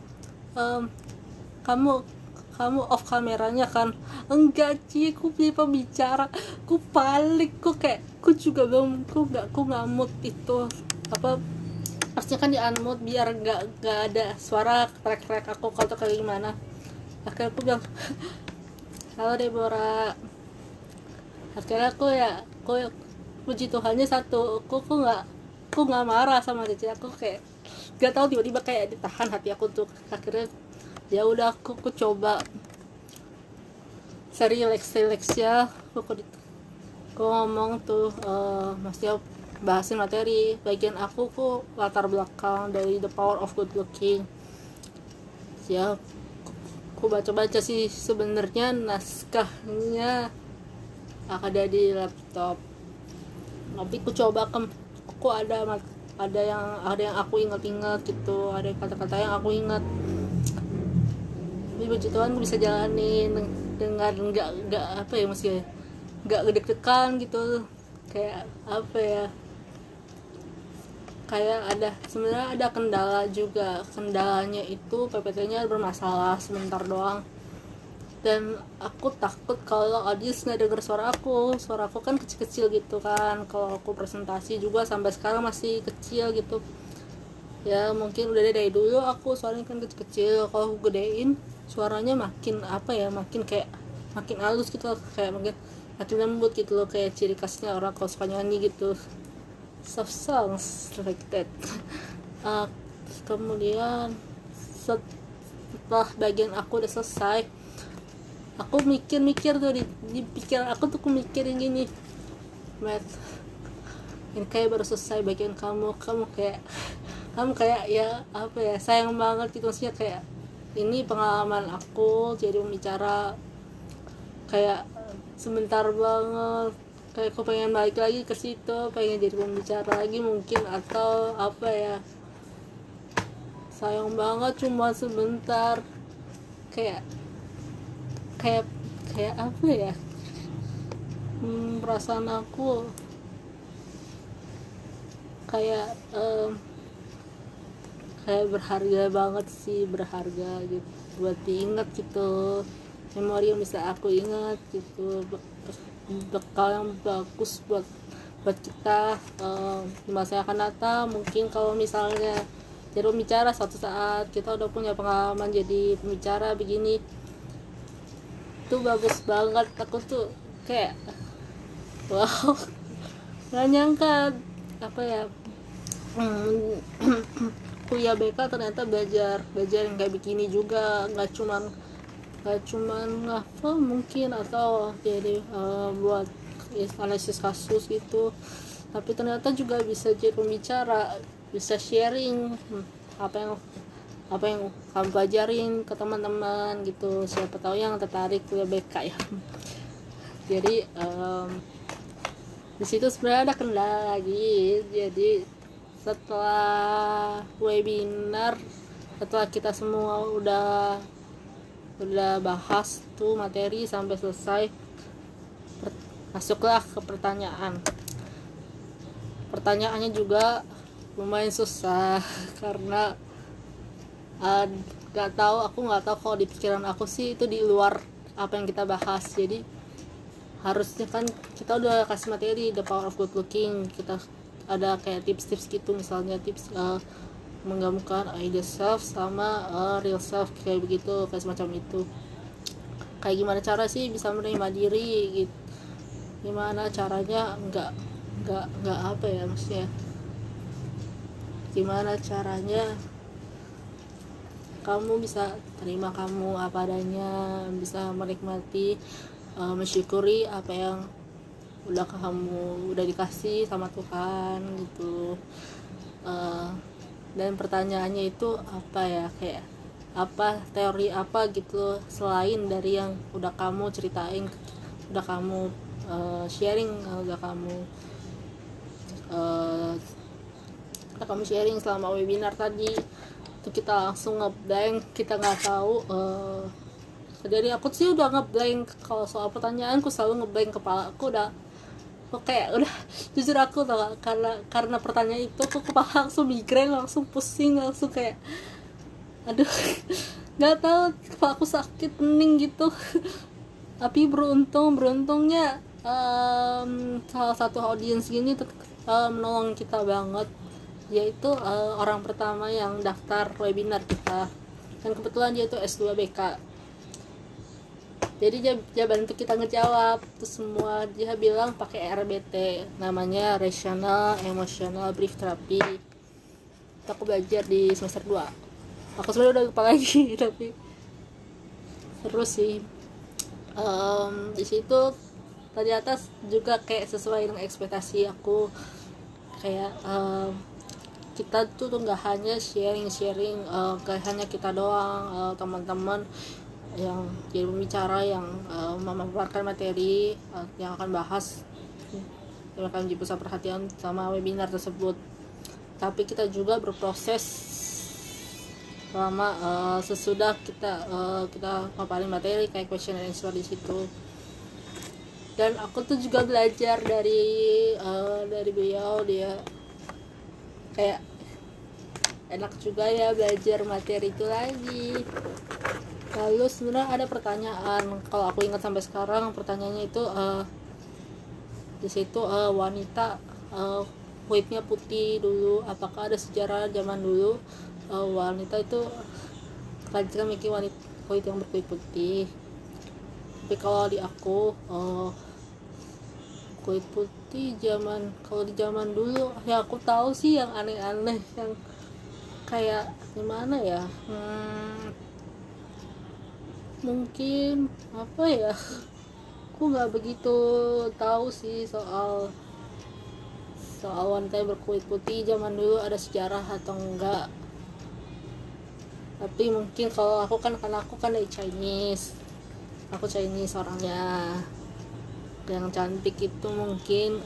kamu off kameranya kan? Enggak Ci, aku punya pembicara. Aku balik, aku kayak aku juga belum, aku nggak mood itu apa, harusnya kan di unmute biar nggak ada suara trek aku kalau kayak gimana. Akhirnya aku bilang, halo Deborah. Akhirnya aku puji Tuhannya satu, aku nggak marah sama Cici. Aku kayak nggak tahu, tiba-tiba kayak ditahan hati aku tuh. Akhirnya ya udah aku coba relax ya. Aku ngomong tuh, maksudnya bahasin materi bagian aku latar belakang dari The Power of Good Looking ya. Aku baca sih sebenarnya naskahnya ada di laptop, tapi aku coba aku ada yang aku ingat gitu, ada kata-kata yang aku ingat. Tapi puji Tuhan aku bisa jalanin dengan nggak apa ya, maksudnya nggak deg-degan gitu. Kayak apa ya, kayak sebenarnya ada kendala juga. Kendalanya itu PPT-nya bermasalah sebentar doang, dan aku takut kalau audiens nggak denger suara aku kan kecil-kecil gitu kan. Kalau aku presentasi juga sampai sekarang masih kecil gitu ya, mungkin udah dari dulu aku suaranya kan kecil-kecil. Kalau aku gedein suaranya makin apa ya, makin halus gitu, kayak makin lembut gitu loh, kayak ciri khasnya orang kalau suka nyanyi gitu, soft songs like that. Kemudian setelah bagian aku udah selesai, aku mikir tuh di pikiran aku tuh, aku mikirin gini, Matt, ini kayak baru selesai bagian kamu kayak ya apa ya, sayang banget gitu. Maksudnya kayak ini pengalaman aku jadi pembicara kayak sebentar banget, kayak aku pengen balik lagi ke situ, pengen jadi pembicara lagi mungkin, atau apa ya, sayang banget cuma sebentar. Kayak apa ya, perasaan aku kayak berharga banget sih, berharga gitu buat diingat gitu, memori yang bisa aku ingat gitu, bekal yang bagus buat kita di masa yang akan datang. Mungkin kalau misalnya jadi pembicara suatu saat kita udah punya pengalaman jadi pembicara begini, itu bagus banget. Aku tuh kayak wow, gak nyangka apa ya, kuliah BK ternyata belajar yang kayak begini juga, nggak cuman apa mungkin, atau jadi buat analisis kasus gitu, tapi ternyata juga bisa jadi pembicara, bisa sharing apa yang kamu pelajarin ke teman-teman gitu. Siapa tahu yang tertarik kuliah BK ya. Jadi di situ sebenarnya ada kendala lagi. Jadi setelah webinar, setelah kita semua udah bahas tuh materi sampai selesai, masuklah ke pertanyaannya juga lumayan susah karena aku nggak tahu kalau di pikiran aku sih itu di luar apa yang kita bahas. Jadi harusnya kan kita udah kasih materi The Power of Good Looking, kita ada kayak tips-tips gitu, misalnya tips menggabungkan ideal self sama real self, kayak begitu, kayak semacam itu. Kayak gimana cara sih bisa menerima diri gitu, gimana caranya nggak apa ya, maksudnya gimana caranya kamu bisa terima kamu apa adanya, bisa menikmati, mensyukuri apa yang udah dikasih sama Tuhan gitu. Dan pertanyaannya itu apa ya, kayak apa teori apa gitu selain dari yang udah kamu ceritain, udah kamu sharing, udah kamu sharing selama webinar tadi. Itu kita langsung ngeblank, kita nggak tahu. Dari aku sih udah ngeblank, kalau soal pertanyaan aku selalu ngeblank, kepala aku udah kok kayak udah jujur aku tau gak, karena pertanyaan itu aku kepala langsung migrain, langsung pusing, langsung kayak aduh nggak tahu kepala aku sakit pening gitu. Tapi beruntungnya salah satu audiens gini menolong kita banget, yaitu orang pertama yang daftar webinar kita, dan kebetulan dia itu S2 BK. Jadi dia bantu kita ngejawab terus semua. Dia bilang pakai RBT, namanya Rational Emotional Brief Therapy. Itu aku belajar di semester 2. Aku sebenarnya udah lupa lagi tapi seru sih. Di situ ternyata juga kayak sesuai dengan ekspektasi aku, kayak kita tuh nggak hanya sharing gak hanya kita doang, teman-teman yang jadi pembicara yang memaparkan materi yang akan bahas, yang akan menjadi pusat perhatian sama webinar tersebut. Tapi kita juga berproses selama sesudah kita paparin materi kayak question and answer di situ. Dan aku tuh juga belajar dari beliau. Dia kayak enak juga ya belajar materi itu lagi. Lalu sebenarnya ada pertanyaan, kalau aku ingat sampai sekarang pertanyaannya itu di situ wanita kulitnya putih dulu, apakah ada sejarah zaman dulu wanita itu kelanjutan memiliki wanita kulit yang berkulit putih. Tapi kalau di aku kulit putih kalau di zaman dulu ya aku tahu sih yang aneh-aneh, yang kayak gimana ya, mungkin apa ya, aku nggak begitu tahu sih soal wanita yang berkulit putih zaman dulu ada sejarah atau enggak. Tapi mungkin kalau aku kan dari Chinese, aku Chinese orangnya. Yang cantik itu mungkin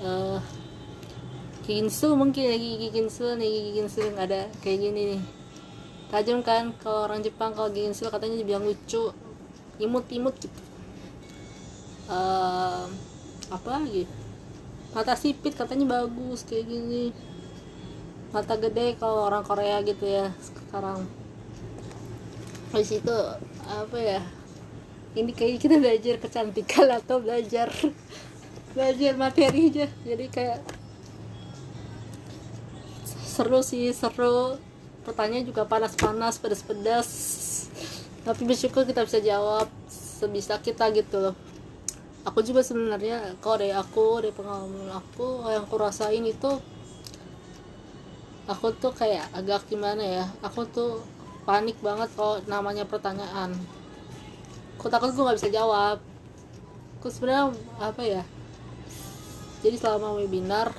Ginsu, mungkin ya gigi Ginsu nggak ada kayak gini nih, tajam kan. Kalau orang Jepang kalau Ginsu katanya dibilang lucu, imut gitu. Apa lagi, mata sipit katanya bagus kayak gini, mata gede kalau orang Korea gitu ya sekarang. Di situ apa ya, ini kayak kita belajar kecantikan atau belajar materi aja. Jadi kayak seru, pertanyaan juga panas-panas, pedas-pedas, tapi bersyukur kita bisa jawab sebisa kita gitu loh. Aku juga sebenarnya kalau dari pengalaman aku yang aku rasain itu, aku tuh kayak agak gimana ya, aku tuh panik banget kalau namanya pertanyaan. Aku takut gue nggak bisa jawab. Aku sebenarnya apa ya, jadi selama webinar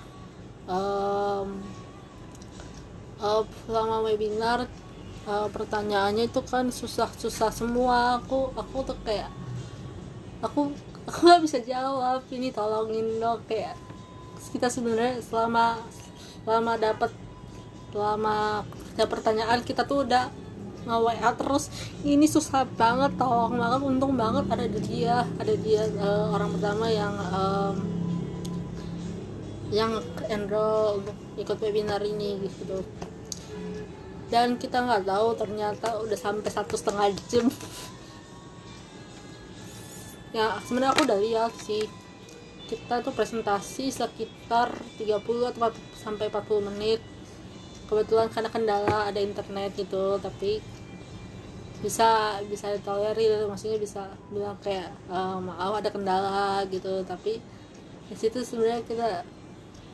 pertanyaannya itu kan susah semua. Aku tuh kayak aku nggak bisa jawab, ini tolongin dong. Kayak kita sebenarnya selama pertanyaan kita tuh udah nge-WA terus, ini susah banget, tolong banget. Untung banget ada dia orang pertama yang enroll untuk ikut webinar ini gitu. Dan kita nggak tahu ternyata udah sampai 1,5 jam. Ya sebenarnya aku udah lihat sih, kita tuh presentasi sekitar 30 atau sampai 40 menit. Kebetulan karena kendala ada internet gitu, tapi bisa ditolerir, maksudnya bisa bilang kayak maaf ada kendala gitu. Tapi di situ sebenarnya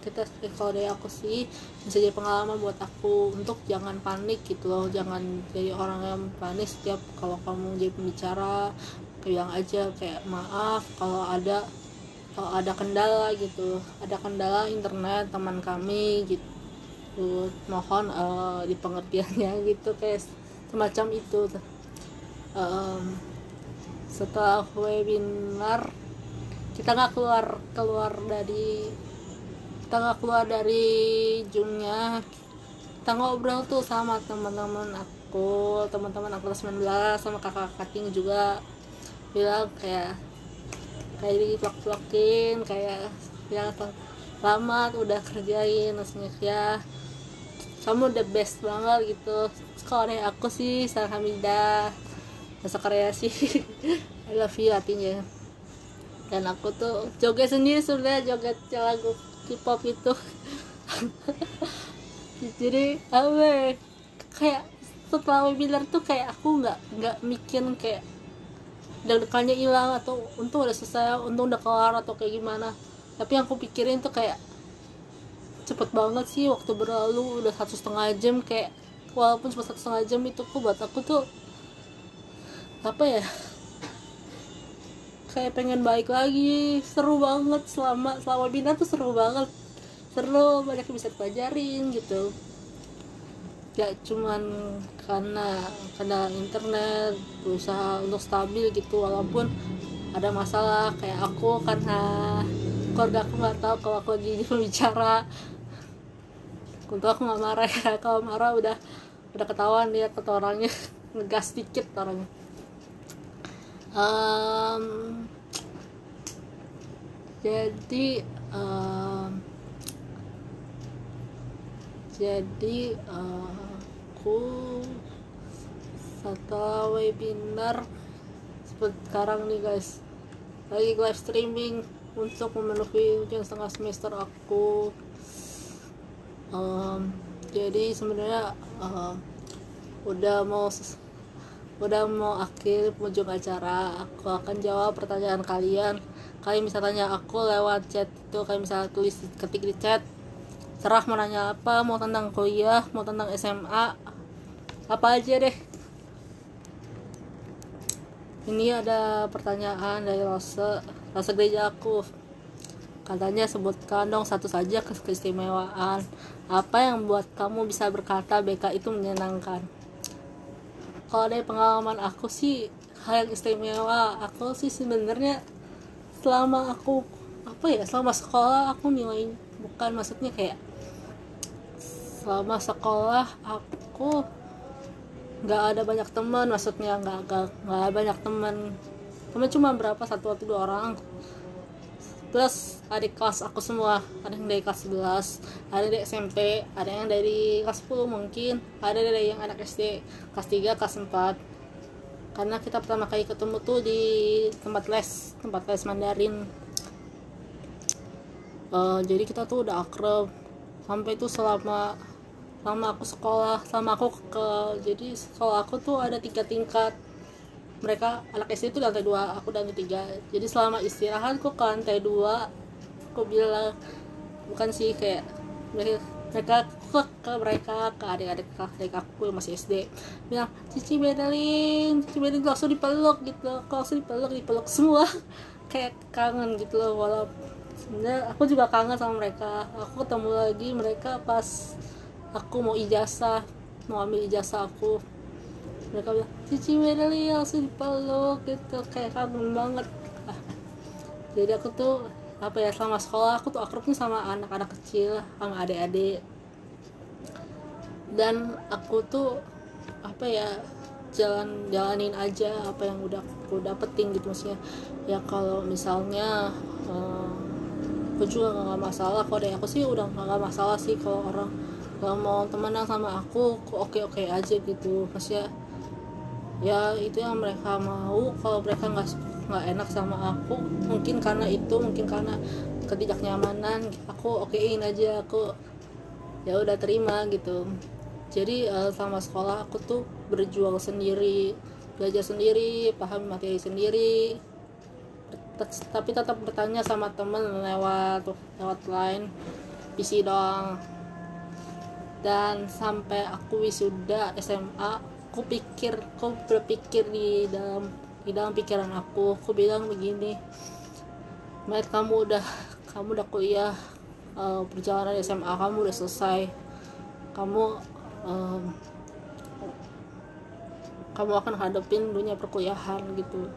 kita kalau dari aku sih bisa jadi pengalaman buat aku untuk jangan panik gitu loh, jangan jadi orang yang panik setiap kalau kamu jadi pembicara. Bilang aja kayak maaf kalau ada kendala gitu, ada kendala internet teman kami gitu, mohon di pengertiannya gitu, kayak semacam itu. Setelah webinar kita nggak keluar dari Zoom-nya. Kita ngobrol tuh sama teman-teman aku kelas 19, sama kakak-kakak juga bilang kayak kayak divlog-vlogin, kayak ya selamat udah kerjain, maksudnya ya kamu the best banget gitu. Kalau dari aku sih Sarah Hamidah, masa kreasi. I love you artinya. Dan aku tuh joget sendiri, sudah joget lagu K-pop itu. Jadi apa ya, kayak setelah webinar tuh kayak aku nggak mikir kayak deg-degannya hilang atau untung udah selesai, untung udah kelar atau kayak gimana. Tapi yang aku pikirin tuh kayak cepet banget sih waktu berlalu, udah 1,5 jam. Kayak walaupun cuma 1,5 jam itu buat aku tuh apa ya, kayak pengen balik lagi. Seru banget selama webinar tuh, seru banget, seru, banyak yang bisa dipelajarin gitu. Gak cuman karena internet berusaha untuk stabil gitu, walaupun ada masalah kayak aku karena keluarga aku nggak tahu kalau aku lagi pembicara. Untuk aku nggak marah ya, kalau marah udah ketahuan dia kata orangnya. Ngegas dikit orangnya. Jadi aku setelah webinar seperti sekarang nih guys, lagi live streaming untuk memenuhi ujian setengah semester aku. Jadi sebenarnya udah mau akhir penghujung acara. Aku akan jawab pertanyaan kalian. Kalian bisa tanya aku lewat chat itu, kalian bisa tulis, ketik di chat, serah mau nanya apa, mau tentang kuliah, mau tentang SMA, apa aja deh. Ini ada pertanyaan dari Rose gereja aku. Katanya sebutkan dong satu saja keistimewaan apa yang buat kamu bisa berkata BK itu menyenangkan. Kalau dari pengalaman aku sih, hal yang istimewa aku sih sebenarnya selama sekolah aku nilai, bukan maksudnya kayak selama sekolah aku nggak ada banyak teman, maksudnya nggak banyak teman cuma berapa, 1 atau 2 orang, plus adik kelas aku semua. Ada yang dari kelas 11, ada dari SMP, ada yang dari kelas 10 mungkin, ada dari yang anak SD kelas 3, kelas 4. Karena kita pertama kali ketemu tuh di tempat les Mandarin. Jadi kita tuh udah akrab sampai tuh selama aku sekolah, jadi sekolah aku tuh ada 3 tingkat. Mereka anak SD itu lantai 2, aku lantai 3. Jadi selama istirahat aku ke lantai 2. Aku bilang, bukan sih, kayak mereka ke adik-adik aku yang masih SD bilang, Cici Bedelin langsung dipeluk gitu, langsung dipeluk semua. Kayak kangen gitu loh. Walaupun sebenarnya aku juga kangen sama mereka. Aku ketemu lagi mereka pas aku mau ambil ijazah aku. Mereka bilang, Cici Bedelin langsung dipeluk gitu, kayak kangen banget. Jadi aku tuh selama sekolah aku tuh akrabnya sama anak-anak kecil, sama adik-adik. Dan aku tuh jalanin aja apa yang udah aku dapetin gitu, maksudnya ya kalau misalnya aku juga nggak masalah. Kalau dari aku sih udah nggak masalah sih kalau orang nggak mau temenan sama aku oke aja gitu, maksudnya ya itu yang mereka mau. Kalau mereka nggak enak sama aku, mungkin karena ketidaknyamanan, aku okein aja, aku ya udah terima gitu. Jadi selama sekolah aku tuh berjuang sendiri, belajar sendiri, paham materi sendiri, tapi tetap bertanya sama temen lewat line PC doang. Dan sampai aku wisuda SMA, aku berpikir di dalam pikiran aku bilang begini, Matt, kamu udah kuliah, perjalanan SMA kamu udah selesai, kamu akan hadapin dunia perkuliahan gitu.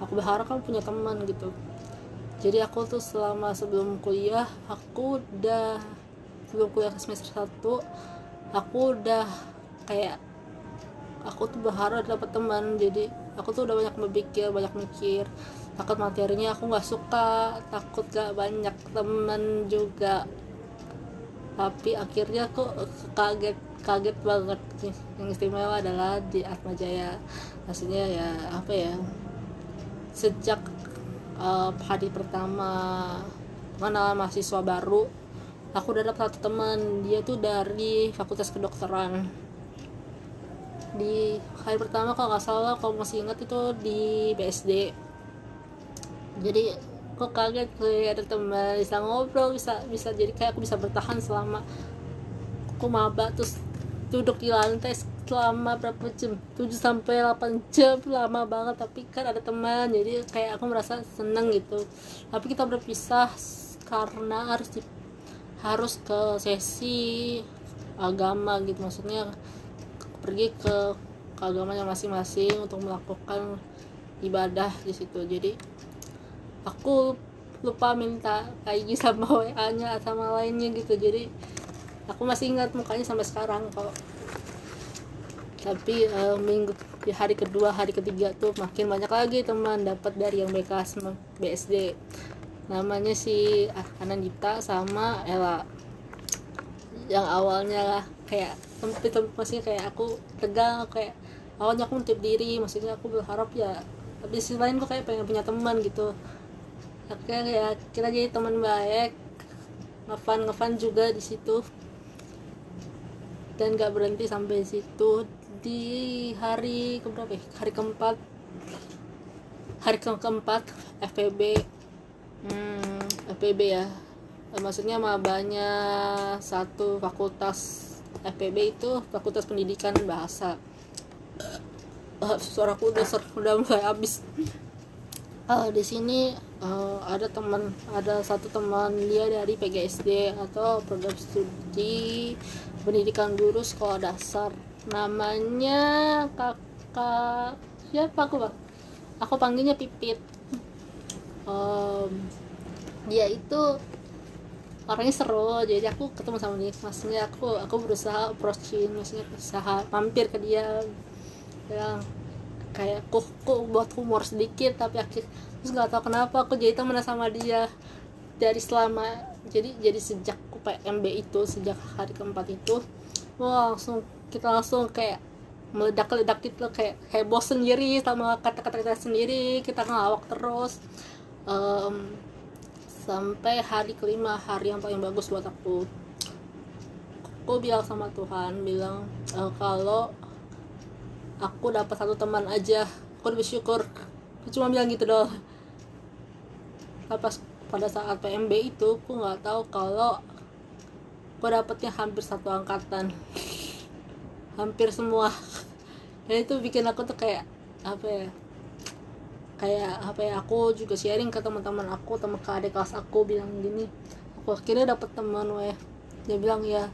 Aku berharap kamu punya teman gitu. Jadi aku tuh sebelum kuliah ke semester 1, aku udah kayak aku tuh berharap dapat teman. Jadi aku tuh udah banyak mikir takut materinya aku nggak suka, takut gak banyak temen juga. Tapi akhirnya aku kaget banget. Yang istimewa adalah di Atma Jaya, maksudnya ya apa ya, sejak hari pertama mengenal mahasiswa baru, aku udah dapat satu teman, dia tuh dari Fakultas Kedokteran. Di hari pertama kalau nggak salah, kalau masih ingat itu di BSD. Jadi kok kaget kayak ada teman, bisa ngobrol, bisa jadi kayak aku bisa bertahan selama aku maba, terus duduk di lantai selama berapa jam, 7 sampai 8 jam, lama banget. Tapi kan ada teman, jadi kayak aku merasa seneng gitu. Tapi kita berpisah karena harus ke sesi agama gitu, maksudnya pergi ke agamanya masing-masing untuk melakukan ibadah di situ. Jadi aku lupa minta IG sama WA-nya sama lainnya gitu, jadi aku masih ingat mukanya sampai sekarang kok. Tapi minggu di hari kedua, hari ketiga tuh makin banyak lagi teman dapat dari yang BK BSD, namanya si Anandita sama Ella. Yang awalnya kayak maksudnya kayak aku tegang, kayak awalnya aku nutup diri, maksudnya aku berharap ya, tapi di sisi lain kok kayak pengen punya teman gitu. Akhirnya ya kita jadi teman baik, ngefan juga di situ, dan gak berhenti sampai situ. Di hari keberapa ya? Hari keempat FPB, FPB ya, maksudnya mabanya satu fakultas. FPB itu Fakultas Pendidikan Bahasa. Suaraku udah mulai habis. Di sini ada satu teman dia dari PGSD atau program studi pendidikan guru sekolah dasar, namanya kakak siapa aku panggilnya Pipit. Dia itu orangnya seru, jadi aku ketemu sama dia, maksudnya aku berusaha approaching, maksudnya berusaha mampir ke dia yang kayak kok buat humor sedikit, tapi terus nggak tahu kenapa aku jadi temen sama dia dari selama jadi sejak PMB itu, sejak hari keempat itu. Wah, kita langsung kayak meledak gitu, kayak bosen sendiri sama kata-kata kita sendiri, kita ngelawak terus. Sampai hari kelima, hari yang paling bagus buat aku bilang sama Tuhan, kalau aku dapat satu teman aja, aku bersyukur. Aku cuma bilang gitu doang. Pada saat PMB itu aku nggak tahu kalau aku dapetnya hampir satu angkatan, hampir semua. Dan itu bikin aku tuh kayak apa ya, aku juga sharing ke teman-teman aku, teman ke adik kelas aku, bilang gini, aku akhirnya dapet teman dia bilang ya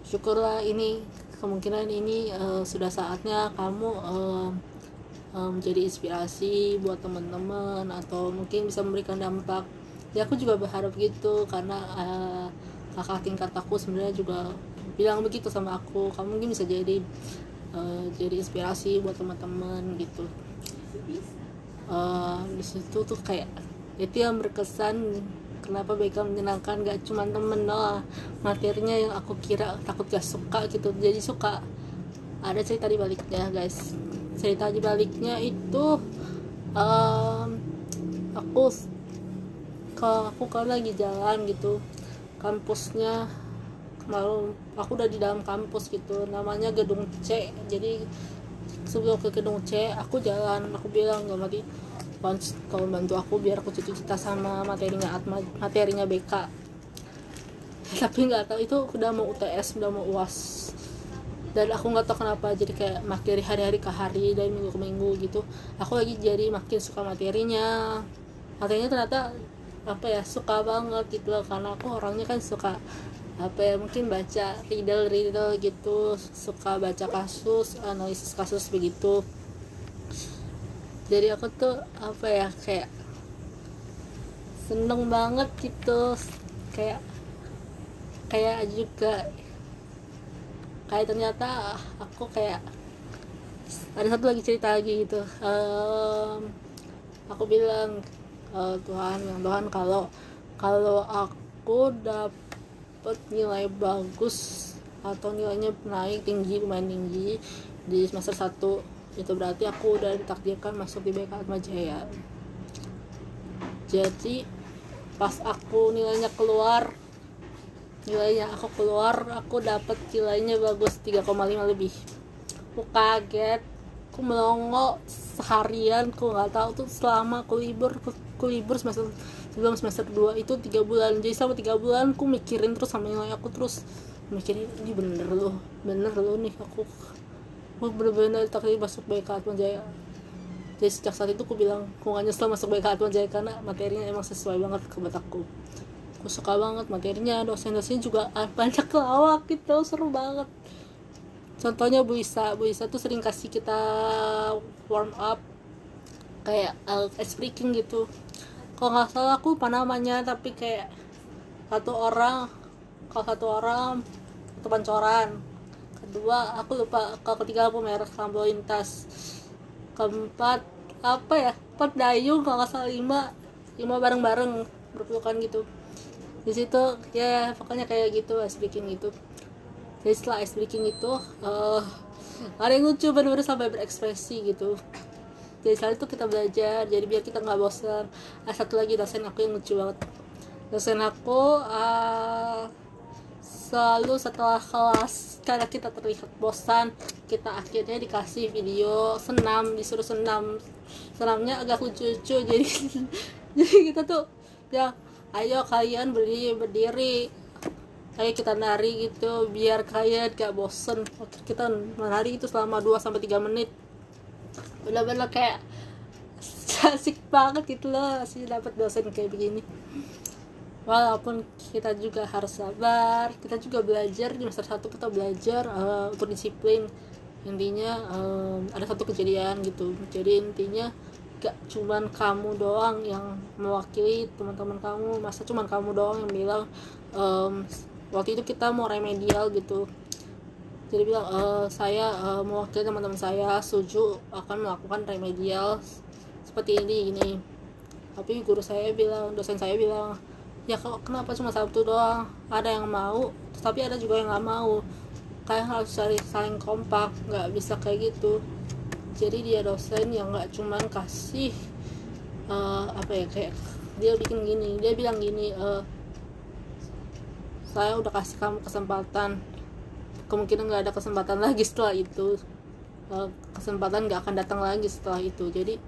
syukurlah, ini kemungkinan ini sudah saatnya kamu menjadi inspirasi buat teman-teman, atau mungkin bisa memberikan dampak. Ya aku juga berharap gitu, karena kakak tingkat aku sebenarnya juga bilang begitu sama aku, kamu mungkin bisa jadi inspirasi buat teman-teman gitu. Di situ tuh kayak itu yang berkesan. Kenapa BK menyenangkan, gak cuma temen doang, materinya yang aku kira takut gak suka gitu jadi suka. Ada cerita di baliknya guys. Cerita di baliknya itu aku kan lagi jalan gitu, kampusnya kemarin aku udah di dalam kampus gitu, namanya gedung C. Jadi sebelum ke gedung C aku jalan, aku bilang gak mati, tolong bantu aku biar aku cita-cita sama materinya BK. Tapi nggak tahu, itu udah mau UTS, udah mau UAS, dan aku nggak tahu kenapa jadi kayak makin hari ke hari, dari minggu ke minggu gitu, aku lagi jadi makin suka materinya ternyata suka banget gitu loh, karena aku orangnya kan suka mungkin baca riddle gitu, suka baca kasus, analisis kasus begitu. Jadi aku tuh kayak seneng banget gitu, kayak juga kayak ternyata aku kayak ada satu lagi cerita lagi gitu. aku bilang, Tuhan, kalau aku dapat nilai bagus atau nilainya naik tinggi, lumayan tinggi di semester 1, itu berarti aku udah ditakdirkan masuk di BK Atmajaya. Jadi pas aku nilainya aku dapat nilainya bagus 3,5 lebih. Aku kaget, aku melongo seharian, aku nggak tahu tuh selama aku libur semester sebelum semester 2 itu 3 bulan. Jadi selama 3 bulan aku mikirin terus sama nilai aku, terus mikirin ini bener loh nih, aku bener-bener takdir masuk BK Atmajaya. Jadi sejak saat itu aku bilang aku gak nyesel masuk BK Atmajaya karena materinya emang sesuai banget ke aku suka banget materinya, dosen-dosennya juga banyak lawak gitu, seru banget. Contohnya Bu Isa tuh sering kasih kita warm up kayak ice breaking gitu. Kalau nggak salah aku lupa namanya, tapi kayak satu orang itu pancoran, kedua aku lupa, kalau ketiga aku merek lampu lintas, keempat empat dayung, kalau nggak salah lima bareng-bareng berpelukan gitu. Di situ ya pokoknya kayak gitu ice breaking gitu. Jadi setelah ice breaking itu ada yang lucu, bener-bener sampai berekspresi gitu. Jadi setelah itu kita belajar, jadi biar kita nggak bosan. Satu lagi dosen aku yang lucu banget. Dosen aku selalu setelah kelas, karena kita terlihat bosan, kita akhirnya dikasih video senam, disuruh senamnya agak lucu-lucu. Jadi jadi kita tuh ya, ayo kalian berdiri, ayo kita nari gitu biar kalian gak bosen. Kita menari itu selama 2-3 menit, bener-bener kayak asik banget gitu loh sih dapat dosen kayak begini. Walaupun kita juga harus sabar, kita juga belajar di semester 1, kita belajar untuk disiplin. Intinya ada satu kejadian gitu, jadi intinya gak cuman kamu doang yang mewakili teman-teman kamu, masa cuman kamu doang yang bilang. Waktu itu kita mau remedial gitu, jadi bilang saya mewakili teman-teman saya setuju akan melakukan remedial seperti ini. Tapi dosen saya bilang, ya kenapa cuma satu doang, ada yang mau tapi ada juga yang nggak mau, kalian harus saling kompak, nggak bisa kayak gitu. Jadi dia dosen yang nggak cuman kasih kayak dia bilang gini, saya udah kasih kamu kesempatan, kemungkinan nggak ada kesempatan lagi setelah itu, kesempatan nggak akan datang lagi setelah itu. Jadi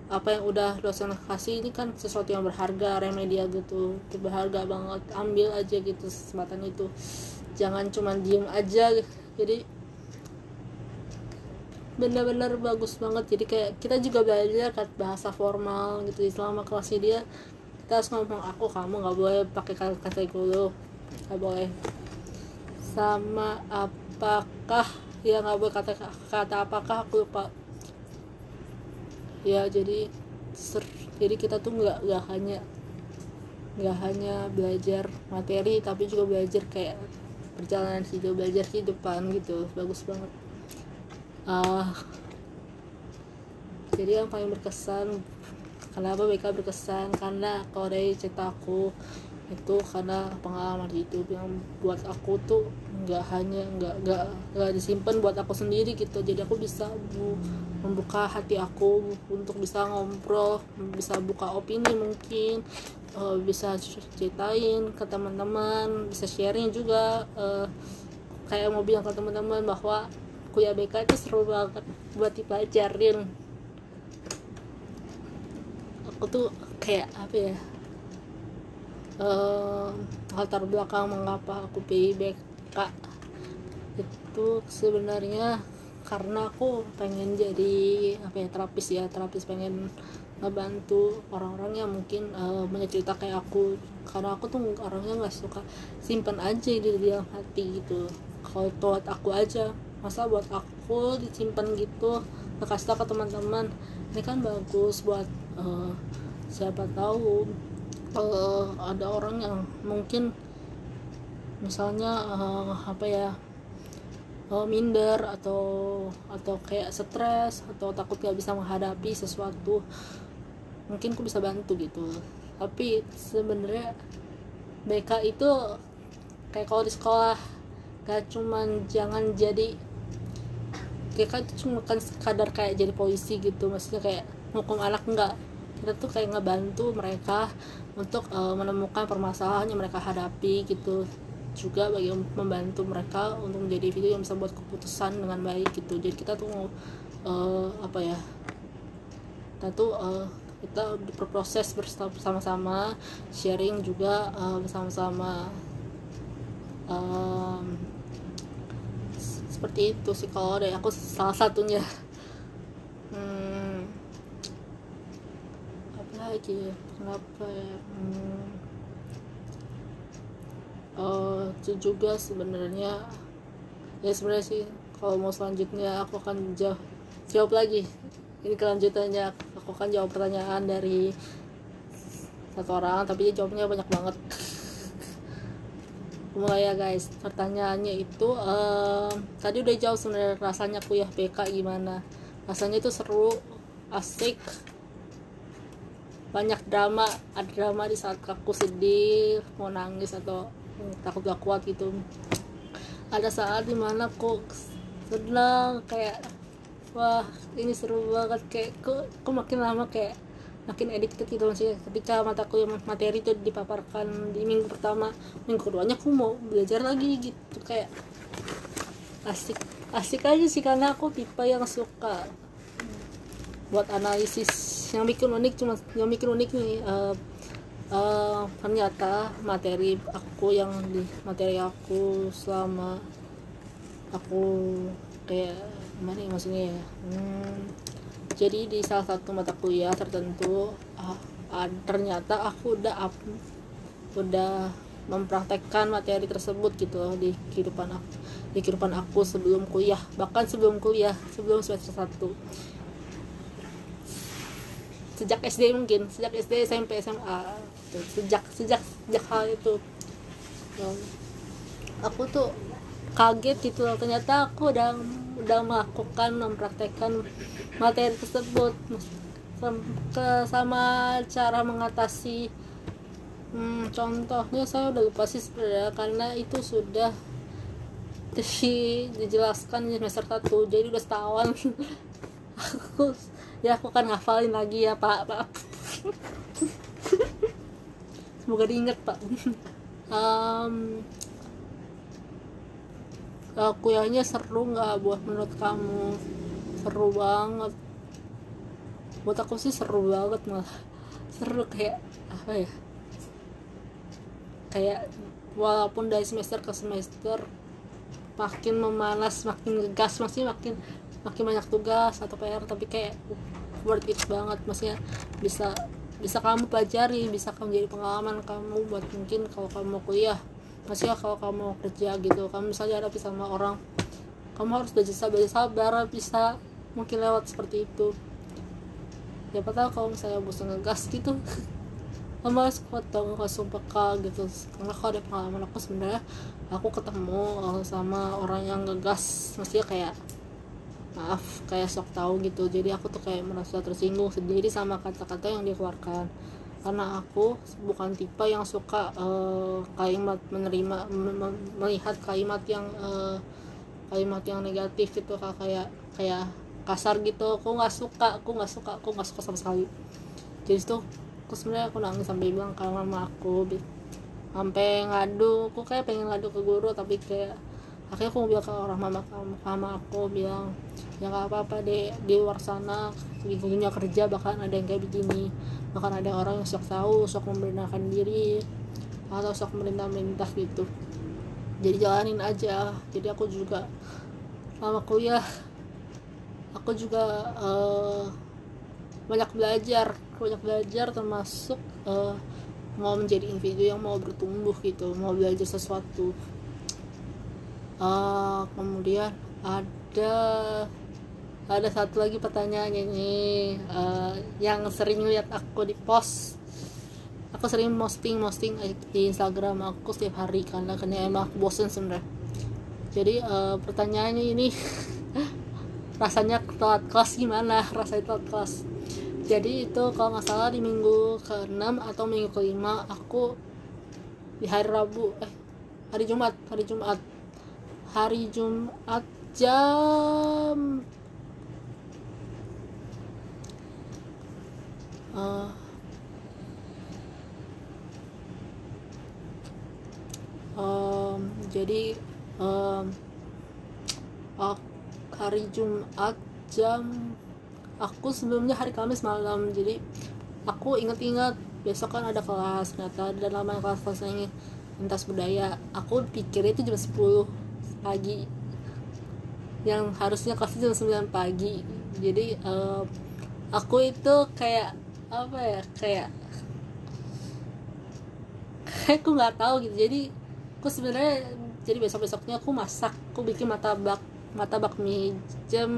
apa yang udah dosen kasih ini kan sesuatu yang berharga, remedial gitu, itu berharga banget, ambil aja gitu kesempatan itu, jangan cuma diem aja. Jadi benar-benar bagus banget. Jadi kayak kita juga belajar kan bahasa formal gitu selama kelasnya dia. Kita harus ngomong aku kamu, nggak boleh pakai kata dulu, nggak boleh sama apakah ya, nggak boleh kata apakah, aku lupa ya. Jadi kita tuh nggak hanya belajar materi, tapi juga belajar kayak perjalanan hidup, belajar kehidupan gitu. Bagus banget. Jadi yang paling berkesan, kenapa BK berkesan, karena kalau dari cerita aku itu karena pengalaman hidup yang buat aku tuh nggak disimpan buat aku sendiri gitu. Jadi aku bisa membuka hati aku untuk bisa ngobrol, bisa buka opini mungkin, bisa ceritain ke teman-teman, bisa sharing juga, kayak mau bilang ke teman-teman bahwa kuliah BK itu seru banget buat dipelajarin. Aku tuh kayak latar belakang mengapa aku pilih BK itu sebenarnya karena aku pengen jadi terapis, pengen ngebantu orang-orang yang mungkin punya cerita kayak aku, karena aku tuh orangnya nggak suka simpan aja di dalam hati gitu. Kalau buat aku aja, masa buat aku disimpan gitu, kasih tau ke teman-teman, ini kan bagus buat siapa tahu ada orang yang mungkin misalnya minder atau kayak stres atau takut gak bisa menghadapi sesuatu, mungkin aku bisa bantu gitu. Tapi sebenarnya BK itu kayak kalau di sekolah gak cuman jangan jadi BK itu cuma kan sekadar kayak jadi polisi gitu, maksudnya kayak hukum anak, enggak. Kita tuh kayak ngebantu mereka untuk menemukan permasalahan yang mereka hadapi gitu, juga bagi membantu mereka untuk menjadi individu yang bisa buat keputusan dengan baik gitu. Jadi kita tuh mau kita berproses bersama-sama, sharing juga bersama-sama, seperti itu sih kalau dari aku salah satunya. Apa lagi ya, kenapa ya, itu juga sebenarnya sih kalau mau selanjutnya aku akan jawab lagi ini kelanjutannya. Aku akan jawab pertanyaan dari satu orang tapi dia jawabnya banyak banget. Mulai ya guys, pertanyaannya itu tadi udah jawab sebenarnya, rasanya kuliah BK gimana. Rasanya itu seru, asik, banyak drama, ada drama di saat aku sedih, mau nangis atau takut gak kuat gitu. Ada saat dimana aku senang, kayak wah ini seru banget, kayak kok makin lama kayak makin addicted gitu. Maksudnya ketika mataku yang materi itu dipaparkan di minggu pertama, minggu keduanya aku mau belajar lagi gitu, kayak asik aja sih, karena aku tipe yang suka buat analisis. Yang bikin unik nih, ternyata materi aku selama aku kayak gimana ya maksudnya ya, jadi di salah satu mata kuliah tertentu ternyata aku udah mempraktekkan materi tersebut gitu di kehidupan aku sebelum kuliah, bahkan sebelum semester 1, sejak SD SMP SMA, sejak hal itu aku tuh kaget gitu loh, ternyata aku udah mempraktekkan materi tersebut sama cara mengatasi. Contohnya saya udah lupa sih sebenarnya, karena itu sudah dijelaskan di semester 1, jadi udah setahun. aku kan ngafalin lagi ya pak. Semoga diingat pak. Kuliahnya seru nggak buat menurut kamu? Seru banget, buat aku sih seru banget, malah seru kayak apa ya, kayak walaupun dari semester ke semester makin memanas, makin ngegas, maksudnya makin banyak tugas atau PR, tapi kayak worth it banget. Maksudnya bisa kamu pelajari, bisa kamu jadi pengalaman kamu buat mungkin kalau kamu mau kuliah, maksudnya kalau kamu mau kerja gitu, kamu misalnya hadapi sama orang, kamu harus belajar sabar, bisa mungkin lewat seperti itu. Siapa tahu kalau misalnya bosan ngegas gitu kamu harus kuat dong, langsung peka gitu. Karena kalau ada pengalaman aku sebenarnya, aku ketemu sama orang yang ngegas, maksudnya kayak kayak sok tahu gitu, jadi aku tuh kayak merasa tersinggung sendiri sama kata-kata yang dia keluarkan, karena aku bukan tipe yang suka melihat kalimat yang negatif gitu, kayak kasar gitu. Aku nggak suka sama sekali. Jadi tuh aku sebenarnya aku nangis sampai bilang ke mama aku, sampai ngadu, aku kayak pengen ngadu ke guru, tapi kayak akhirnya aku bilang ke mama aku bilang, ya nggak apa-apa deh, di luar sana di dunia kerja bahkan ada yang kayak begini, bahkan ada orang yang sok membenarkan diri atau sok merintah gitu, jadi jalanin aja. Jadi aku juga selama kuliah aku juga banyak belajar termasuk mau menjadi individu yang mau bertumbuh gitu, mau belajar sesuatu. Kemudian ada satu lagi pertanyaannya nih, yang sering lihat aku di post. Aku sering posting di Instagram aku setiap hari, karena emang aku bosen sebenarnya. Jadi pertanyaannya ini rasanya telat kelas gimana, rasanya telat kelas. Jadi itu kalau nggak salah di minggu ke-6 atau minggu ke-5 aku di hari Rabu hari Jumat jam jadi hari Jumat jam aku sebelumnya hari Kamis malam, jadi aku ingat-ingat besok kan ada kelas, ternyata dan lama kelas ini lintas budaya. Aku pikir itu jam 10 pagi, yang harusnya kelasnya jam 9 pagi. Jadi aku itu kayak apa ya, kayak aku nggak tahu gitu. Jadi aku sebenarnya besoknya aku masak, aku bikin martabak mie jam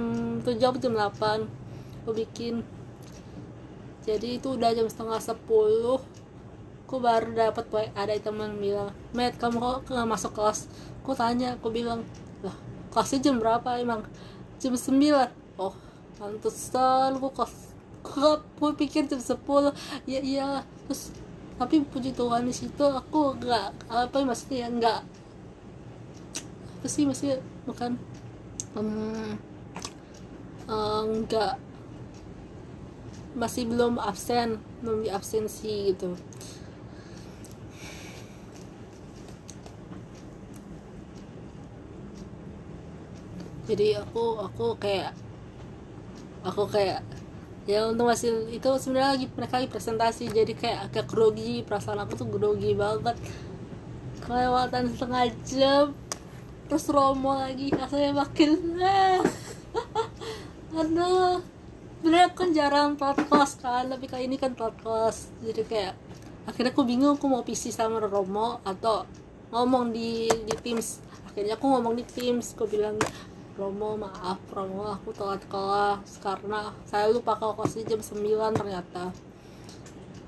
7 atau jam 8 aku bikin. Jadi itu udah jam setengah 10 aku baru dapat WA ada teman bilang, "Met, kamu kok nggak masuk kelas?" Aku tanya, aku bilang, "Lah, kelasnya jam berapa emang?" "Jam 9." "Oh, pantesan aku pikir jam 10." Ya iya. Terus tapi puji Tuhan di situ aku maksudnya bukan enggak, masih belum di absensi gitu. Jadi aku kayak ya untuk hasil itu sebenarnya mereka lagi presentasi, jadi kayak agak grogi, perasaan aku tuh grogi banget, kelewatan setengah jam, terus romo lagi, rasanya makin aduh. Sebenarnya kan jarang telat kelas kan, tapi kali ini kan telat kelas, jadi kayak akhirnya aku bingung aku mau PC sama Romo atau ngomong di Teams. Akhirnya aku ngomong di Teams, aku bilang, "Romo, maaf Romo, aku telat kelas karena saya lupa kalau kelasnya jam 9 ternyata."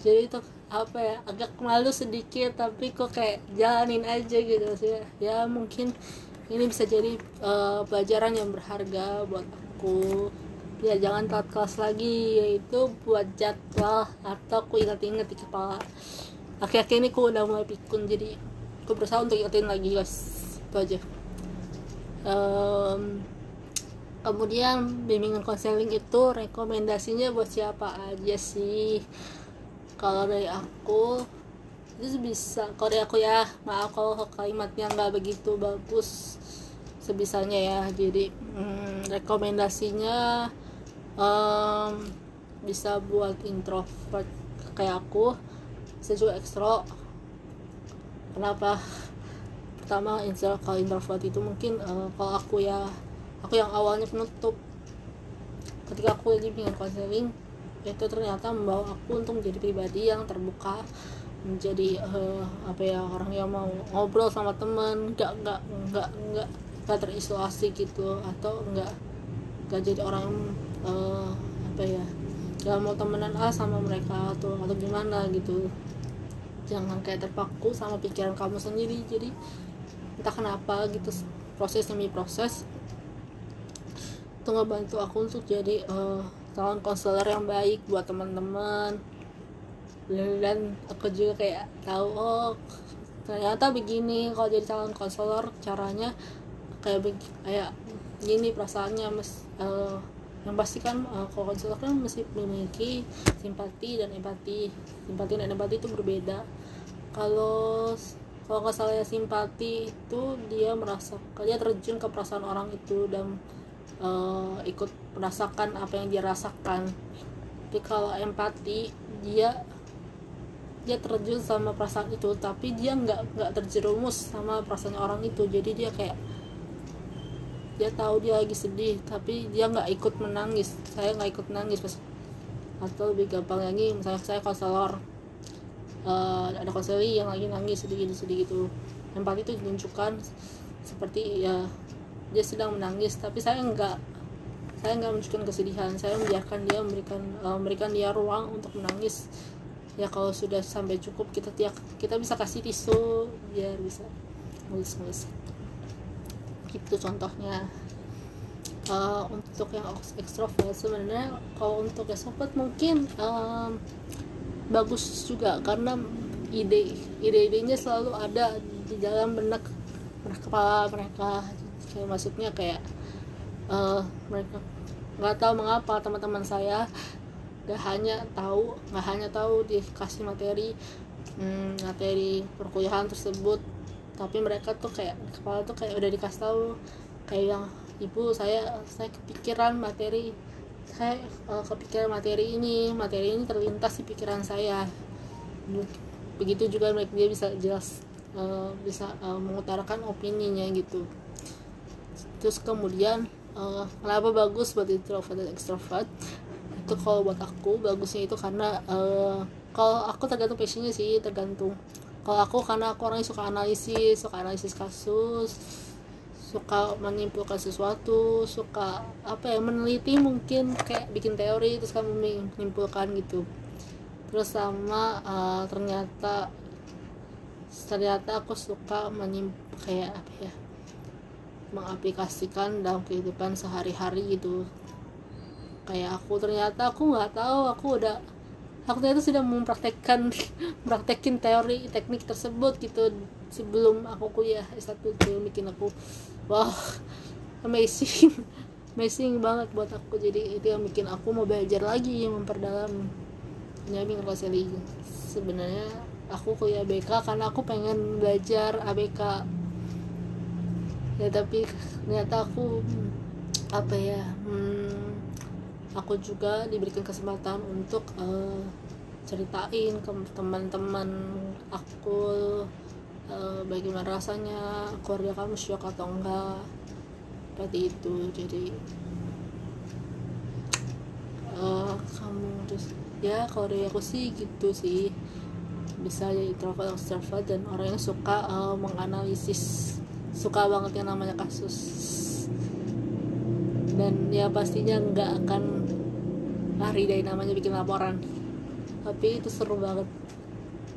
Jadi itu apa ya, agak malu sedikit, tapi kok kayak jalanin aja gitu sih ya. Mungkin ini bisa jadi pelajaran yang berharga buat aku. Ya jangan telat kelas lagi, yaitu buat jadwal atau aku ingat-ingat di kepala. Akhir-akhir ini aku udah mulai pikun, jadi aku berusaha untuk ingetin lagi guys. Itu aja. Kemudian bimbingan konseling itu rekomendasinya buat siapa aja sih? Kalau dari aku itu bisa, kalau dari aku ya, maaf kalau kalimatnya nggak begitu bagus, sebisanya ya. Jadi rekomendasinya bisa buat introvert kayak aku, bisa juga ekstro. Kenapa? Pertama, kalau introvert itu mungkin kalau aku yang awalnya penutup, ketika aku lagi bimbingan konseling itu ternyata membawa aku untuk menjadi pribadi yang terbuka, menjadi orang yang mau ngobrol sama temen, nggak terisolasi gitu, atau nggak jadi orang gak mau temenan sama mereka atau gimana gitu. Jangan kayak terpaku sama pikiran kamu sendiri. Jadi entah kenapa gitu, proses demi proses itu ngebantu aku untuk jadi calon konselor yang baik buat teman-teman. Dan aku juga kayak tahu, oh ternyata begini kalau jadi calon konselor caranya, kayak gini perasaannya yang pasti kan kalau konselor kan mesti memiliki simpati dan empati. Simpati dan empati itu berbeda. Kalau nggak salah ya, simpati itu dia terjun ke perasaan orang itu dan ikut merasakan apa yang dia rasakan. Tapi kalau empati, dia terjun sama perasaan itu, tapi dia nggak terjerumus sama perasaan orang itu. Jadi dia kayak dia tahu dia lagi sedih, tapi dia nggak ikut menangis. Saya nggak ikut nangis pas. Atau lebih gampang lagi, misalnya saya konselor, ada konseling yang lagi nangis sedih gitu. Empati itu ditunjukkan seperti ya dia sedang menangis, tapi saya nggak menunjukkan kesedihan. Saya membiarkan dia, memberikan dia ruang untuk menangis. Ya kalau sudah sampai cukup, kita bisa kasih tisu biar bisa nulis. gitu contohnya. Untuk yang ekstrovert sebenarnya, kalau untuk ekstrovert mungkin bagus juga, karena ide-idenya selalu ada di dalam benak kepala mereka. Kayak maksudnya kayak mereka nggak tahu mengapa teman-teman saya nggak hanya tahu dikasih materi perkuliahan tersebut, tapi mereka tuh kayak kepala tuh kayak udah dikasih tahu kayak yang ibu saya kepikiran materi ini terlintas di pikiran saya. Begitu juga dia bisa jelas mengutarakan opininya gitu. Terus kemudian kenapa bagus buat introvert dan extrovert itu, kalau buat aku bagusnya itu karena kalau aku tergantung passionnya sih, tergantung. Kalau aku karena aku orangnya suka analisis kasus, suka menyimpulkan sesuatu, suka meneliti, mungkin kayak bikin teori terus kamu menyimpulkan gitu. Terus sama ternyata aku suka mengaplikasikan dalam kehidupan sehari-hari gitu. Kayak aku ternyata sudah mempraktekin teori teknik tersebut gitu sebelum aku kuliah S1. Itu bikin aku amazing banget buat aku. Jadi itu yang bikin aku mau belajar lagi, memperdalam penyamping konseling. Sebenarnya aku kuliah BK karena aku pengen belajar ABK ya, tapi ternyata aku aku juga diberikan kesempatan untuk ceritain ke teman-teman aku bagaimana rasanya, keluarga kamu syok atau enggak, seperti itu. Jadi kamu terus ya, kalau dari aku sih gitu sih, bisa jadi introvert, extrovert, dan orang yang suka menganalisis, suka banget yang namanya kasus, dan ya pastinya nggak akan lari dari namanya bikin laporan. Tapi itu seru banget.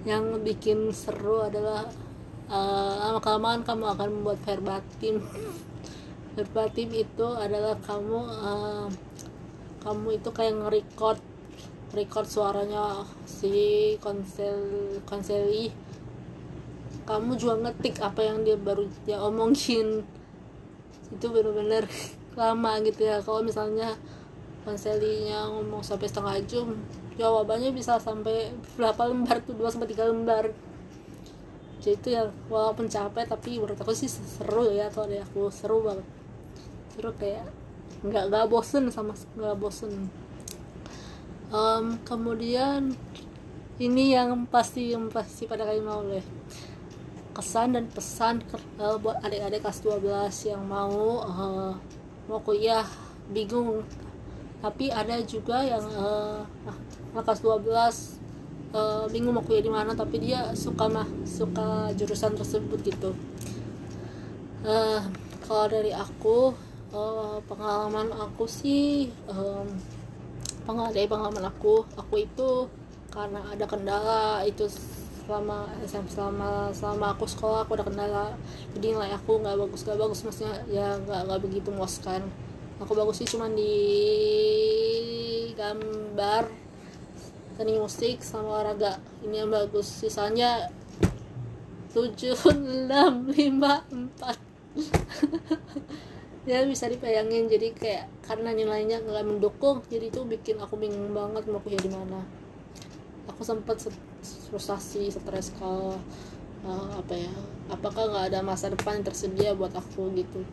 Yang bikin seru adalah lama-kelamaan kamu akan membuat verbatim. Verbatim itu adalah kamu itu kayak nge-record suaranya si konseli. Kamu juga ngetik apa yang dia omongin. Itu benar-benar lama gitu ya. Kalau misalnya konselinya ngomong sampai setengah jam, jawabannya bisa sampai berapa lembar tuh, 2-3 lembar. Jadi itu ya, walaupun capek tapi menurut aku sih seru ya. Kalau dari aku seru banget, seru kayak nggak bosen. Kemudian ini yang pasti pada kalian mau deh, kesan dan pesan buat adik-adik kelas 12 yang mau kuliah bingung, tapi ada juga yang kelas 12 bingung mau kuliah di mana, tapi dia suka jurusan tersebut gitu. Kalau dari aku, pengalaman aku sih, pengalaman aku itu karena ada kendala itu selama aku sekolah. Aku ada kendala, jadi nilai aku nggak bagus, maksudnya ya nggak begitu muaskan. Aku bagus sih cuma di gambar, seni musik, sama olahraga. Ini yang bagus, sisanya 7, 6, 5, 4 ya bisa dibayangin. Jadi kayak karena nilainya nggak mendukung, jadi itu bikin aku bingung banget mau kuliah di mana. Aku sempat frustasi, stres kalau apakah nggak ada masa depan yang tersedia buat aku gitu.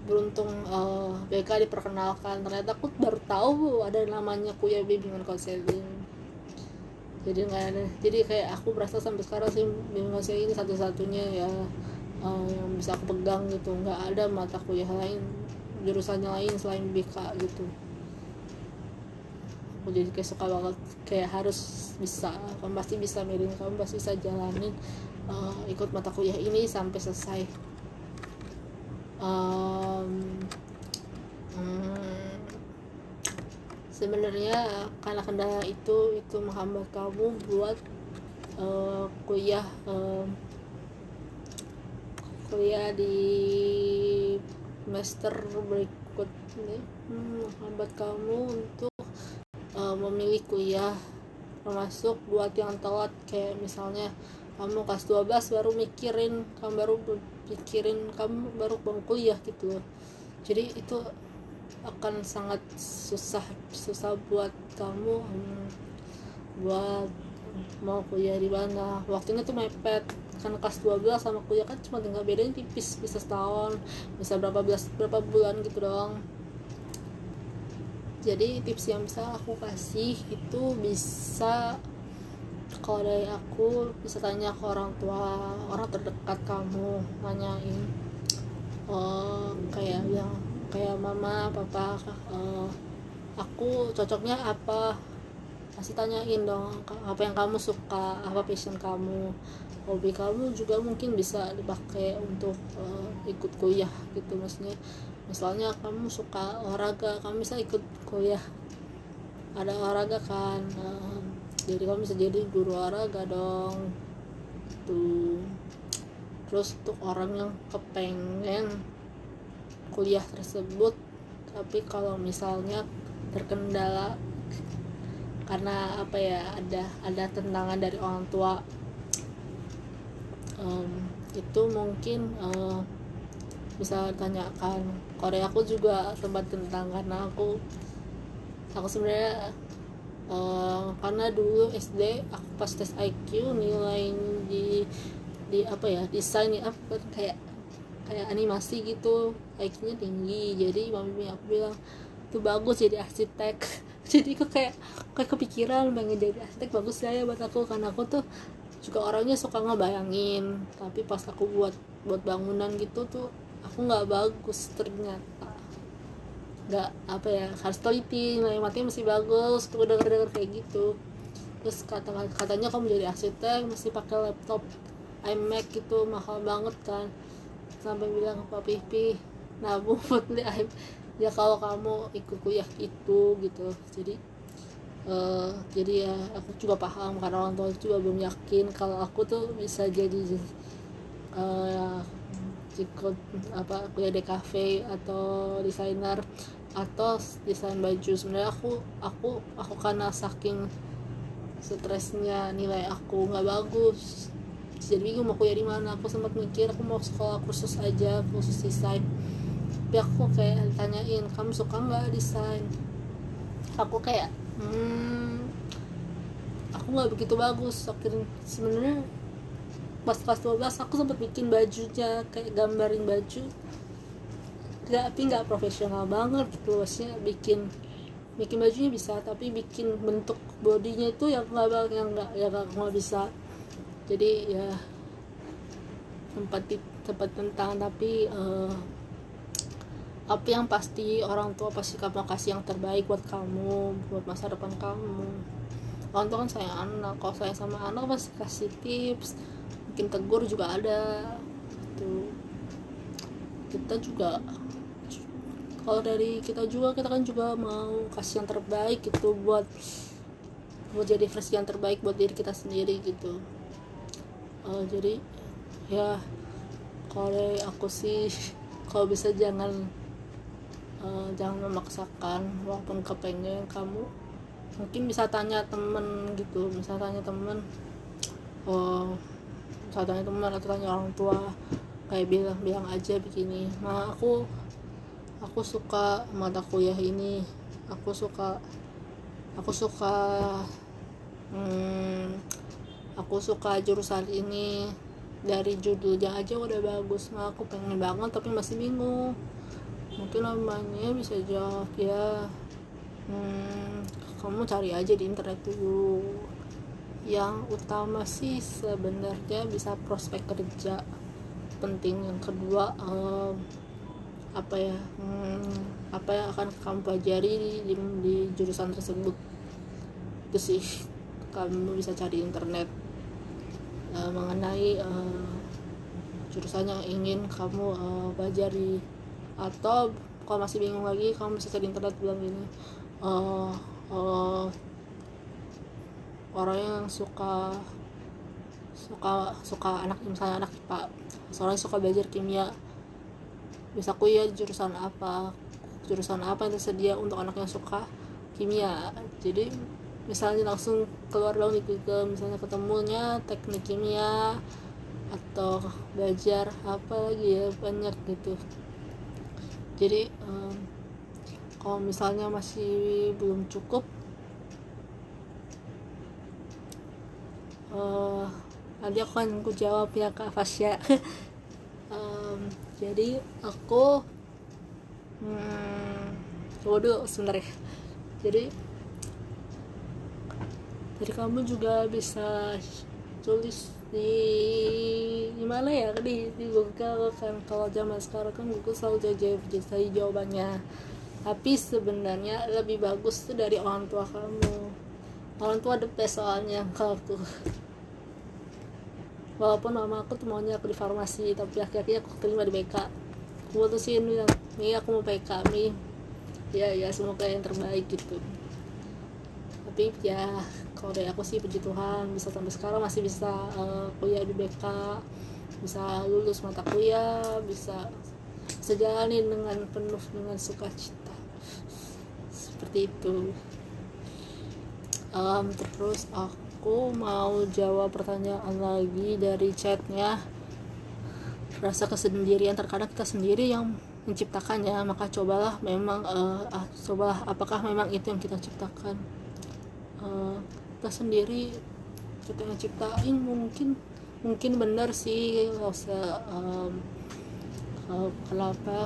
Beruntung BK diperkenalkan, ternyata aku baru tahu ada namanya kuliah bimbingan konseling. Jadi nggak ada, jadi kayak aku berasa sampai sekarang sih bimbingan konseling ini satu-satunya ya yang bisa aku pegang gitu. Nggak ada mata kuliah lain, jurusannya lain selain BK gitu. Aku jadi kayak suka banget, kayak harus bisa, kamu pasti bisa Merin, kamu pasti bisa jalanin ikut mata kuliah ini sampai selesai. Sebenarnya karena kendala itu menghambat kamu buat kuliah di semester berikut ini menghambat kamu untuk memilih kuliah, termasuk buat yang telat, kayak misalnya kamu kelas 12 baru mikirin kamu baru mau kuliah gitu loh. Jadi itu akan sangat susah buat kamu buat mau kuliah di mana, waktunya tuh mepet kan. Kelas 12 sama kuliah kan cuma tinggal bedanya tipis, bisa setahun, bisa berapa bulan gitu doang. Jadi tips yang bisa aku kasih itu, bisa kalau dari aku bisa tanya ke orang tua, orang terdekat kamu, nanyain kayak mama, papa, aku cocoknya apa, pasti tanyain dong apa yang kamu suka, apa passion kamu, hobi kamu juga mungkin bisa dipakai untuk ikut kuliah gitu. Misalnya kamu suka olahraga, kamu bisa ikut kuliah, ada olahraga kan, jadi kamu bisa jadi guru olahraga dong tuh. Terus untuk orang yang kepengen kuliah tersebut tapi kalau misalnya terkendala karena ada tentangan dari orang tua, itu mungkin bisa tanyakan. Kalau aku juga sempat tentang, karena aku sebenarnya karena dulu SD aku pas tes IQ nilai di desain kayak animasi gitu, IQ-nya tinggi, jadi mami aku bilang itu bagus jadi arsitek. Jadi aku kayak kepikiran pengen jadi arsitek, bagus ya buat aku, karena aku tuh juga orangnya suka ngebayangin, tapi pas aku buat bangunan gitu tuh aku nggak bagus ternyata, nggak harus teliti, nilai matinya masih bagus tuh, denger kayak gitu. Terus katanya kamu jadi arsitek mesti pakai laptop iMac gitu, mahal banget kan, sampai bilang ke Pipi nabung buat beli iMac ya kalau kamu ikut kuliah itu gitu. Jadi ya aku juga paham karena orang tua juga belum yakin kalau aku tuh bisa jadi ikut kuliah DKV atau desainer atau desain baju. Sebenarnya aku karena saking stresnya nilai aku nggak bagus, jadi bingung mau kuliah di mana. Aku sempat mikir aku mau sekolah khusus desain, tapi aku kayak tanyain, kamu suka nggak desain? Aku kayak aku nggak begitu bagus. Akhirnya sebenarnya pas kelas 12 aku sempat bikin bajunya, kayak gambarin baju, tapi nggak profesional banget gitu. Maksudnya bikin bajunya bisa, tapi bikin bentuk bodinya itu yang nggak bisa. Jadi ya tempat tentang, tapi apa yang pasti orang tua pasti kamu kasih yang terbaik buat kamu, buat masa depan kamu. Orang tua kan sayang anak, kalau sayang sama anak pasti kasih tips, mungkin tegur juga ada tuh. Kita juga, kalau dari kita kan juga mau kasih yang terbaik gitu, buat jadi versi yang terbaik buat diri kita sendiri gitu. Jadi ya kalau dari aku sih, kalau bisa jangan memaksakan, walaupun kepengen kamu mungkin bisa tanya temen gitu, bisa tanya temen atau tanya orang tua, kayak bilang aja begini, nah aku suka mata kuliah ini, aku suka jurusan ini, dari judulnya aja udah bagus, nah aku pengen banget tapi masih bingung. Mungkin namanya bisa jawab ya, kamu cari aja di internet dulu. Yang utama sih sebenarnya bisa prospek kerja, penting. Yang kedua apa yang akan kamu pelajari di jurusan tersebut. Itu sih, kamu bisa cari internet mengenai jurusan yang ingin kamu pelajari. Atau kalau masih bingung lagi, kamu bisa cari internet, bilang gini, orang yang suka anak, misalnya anak IPA, soalnya suka belajar kimia, bisa kuliah jurusan apa yang tersedia untuk anak yang suka kimia. Jadi misalnya langsung keluar dong di Google, misalnya ketemunya teknik kimia atau belajar apa lagi ya, banyak gitu. Jadi kalau misalnya masih belum cukup, nanti aku akan jawab ya Kak Fasya. Jadi aku coba dulu sebentar ya. Jadi kamu juga bisa tulis di mana ya, di Google kan. Kalau zaman sekarang kan Google selalu jadi jawabannya, tapi sebenarnya lebih bagus tuh dari orang tua kamu. Orang tua the best soalnya. Kalau aku, walaupun mama aku tuh maunya aku di farmasi, tapi akhirnya aku terima di BK. Aku putusin bilang, nih aku mau PK nih, ya semoga yang terbaik gitu. Tapi ya kalau dari aku sih puji Tuhan bisa sampai sekarang masih bisa kuliah di BK, bisa lulus mata kuliah, bisa sejalanin dengan penuh dengan sukacita seperti itu. Terus aku mau jawab pertanyaan lagi dari chatnya. Rasa kesendirian, terkadang kita sendiri yang menciptakannya, maka cobalah apakah memang itu yang kita ciptakan. Kita sendiri kita yang ciptain, mungkin benar sih, nggak usah kenapa,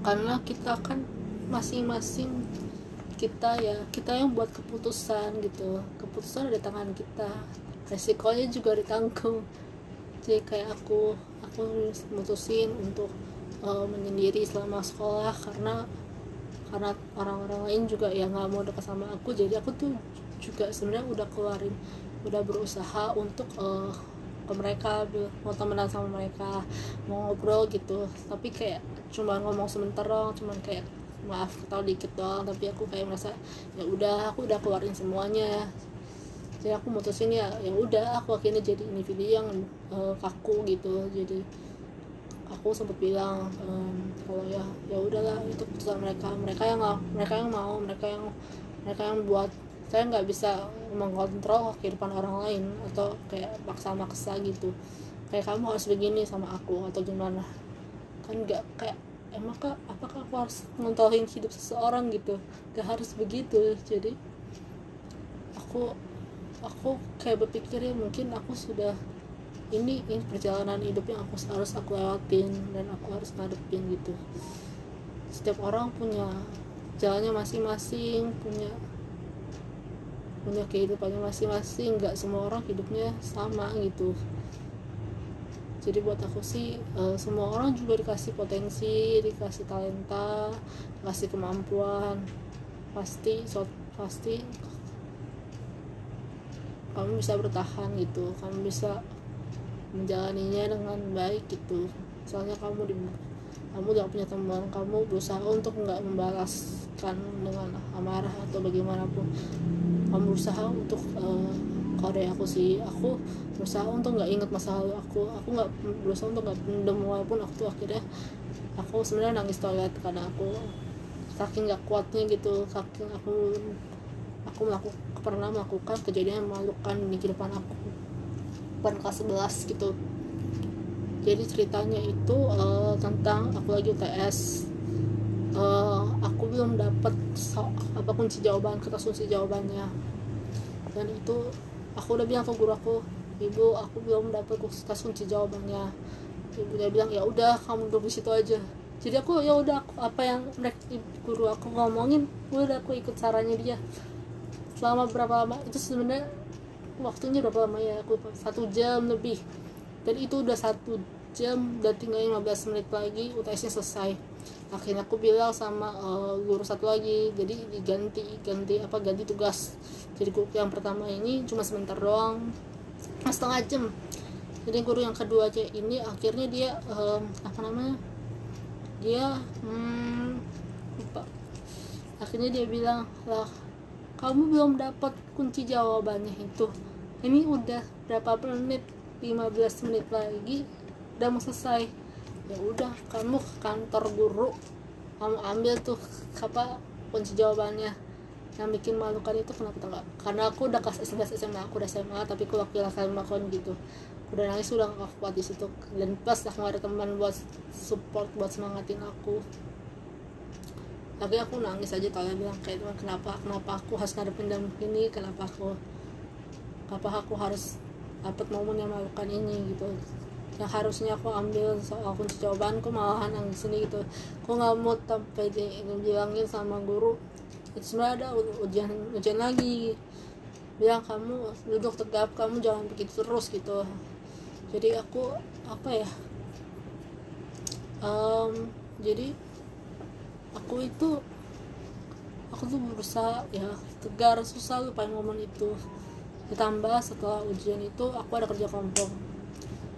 karena kita kan masing-masing kita yang buat keputusan gitu. Keputusan ada di tangan kita, resikonya juga ditanggung. Jadi kayak aku mutusin untuk menyendiri selama sekolah karena orang-orang lain juga ya nggak mau dekat sama aku. Jadi aku tuh juga sebenarnya udah berusaha untuk ke mereka, mau temenan sama mereka, mau ngobrol gitu, tapi kayak cuma ngomong sebentar doang, cuman kayak maaf ketawa dikit doang. Tapi aku kayak merasa ya udah, aku udah keluarin semuanya. Jadi aku mutusin ya udah, aku akhirnya jadi individu yang kaku gitu. Jadi aku sempat bilang kalau ya udahlah, itu keputusan mereka yang mau, mereka yang buat. Saya nggak bisa mengontrol kehidupan orang lain atau kayak maksa gitu, kayak kamu harus begini sama aku atau gimana, kan nggak kayak apakah aku harus ngontrolin hidup seseorang gitu, nggak harus begitu. Jadi aku kayak berpikir ya mungkin aku sudah ini perjalanan hidup yang harus aku lewatin dan aku harus ngadepin gitu. Setiap orang punya jalannya masing-masing, punya kehidupannya masing-masing, nggak semua orang hidupnya sama gitu. Jadi buat aku sih semua orang juga dikasih potensi, dikasih talenta, dikasih kemampuan. Pasti kamu bisa bertahan gitu, kamu bisa menjalaninya dengan baik gitu. Misalnya kamu udah punya teman, kamu berusaha untuk nggak membalaskan dengan amarah atau bagaimanapun. Kamu berusaha untuk kalau dari aku sih, aku berusaha untuk nggak ingat masa lalu aku nggak berusaha untuk nggak pendem, walaupun akhirnya aku sebenarnya nangis toilet karena aku saking nggak kuatnya gitu, saking aku pernah melakukan kejadian yang memalukan di kehidupan aku pada kelas 11 gitu. Jadi ceritanya itu tentang aku lagi UTS, aku belum dapat kunci jawabannya, dan itu aku udah bilang ke guru aku, ibu aku belum dapat kunci jawabannya. Ibunya bilang ya udah kamu duduk di situ aja. Jadi aku ya udah, apa yang guru aku ngomongin udah aku ikut sarannya dia. Selama berapa lama itu sebenarnya, waktunya berapa lama ya, aku 1 jam lebih, dan itu udah 1 jam dan tinggal 15 menit lagi UTS-nya selesai. Akhirnya aku bilang sama guru satu lagi, jadi ganti tugas. Jadi guru yang pertama ini cuma sebentar doang, setengah jam. Jadi guru yang kedua aja ini akhirnya dia lupa. Akhirnya dia bilang, lah kamu belum dapat kunci jawabannya itu, ini udah berapa menit, 15 menit lagi udah mau selesai. ya udah kamu ke kantor guru, kamu ambil tuh apa kunci jawabannya. Yang bikin malukan itu kenapa enggak, karena aku udah kelas 11 SMA, aku udah SMA tapi aku wakil sama kon gitu, aku udah nangis, udah gak kuat di situ. Dan pas aku gak ada teman buat support, buat semangatin aku, tapi aku nangis aja. Tanya bilang kayak kenapa aku harus ngadepin dan ini, kenapa aku harus dapat momen yang melakukan ini gitu. Yang harusnya aku ambil soal kunci jawabanku malahan nangis ini gitu. Aku nggak mau sampai bilangin sama guru itu sebenarnya ada ujian lagi, bilang kamu duduk tegap, kamu jangan begitu terus gitu. Jadi aku apa ya, jadi aku tuh berusaha ya tegar, susah lupain momen itu. Ditambah setelah ujian itu aku ada kerja kelompok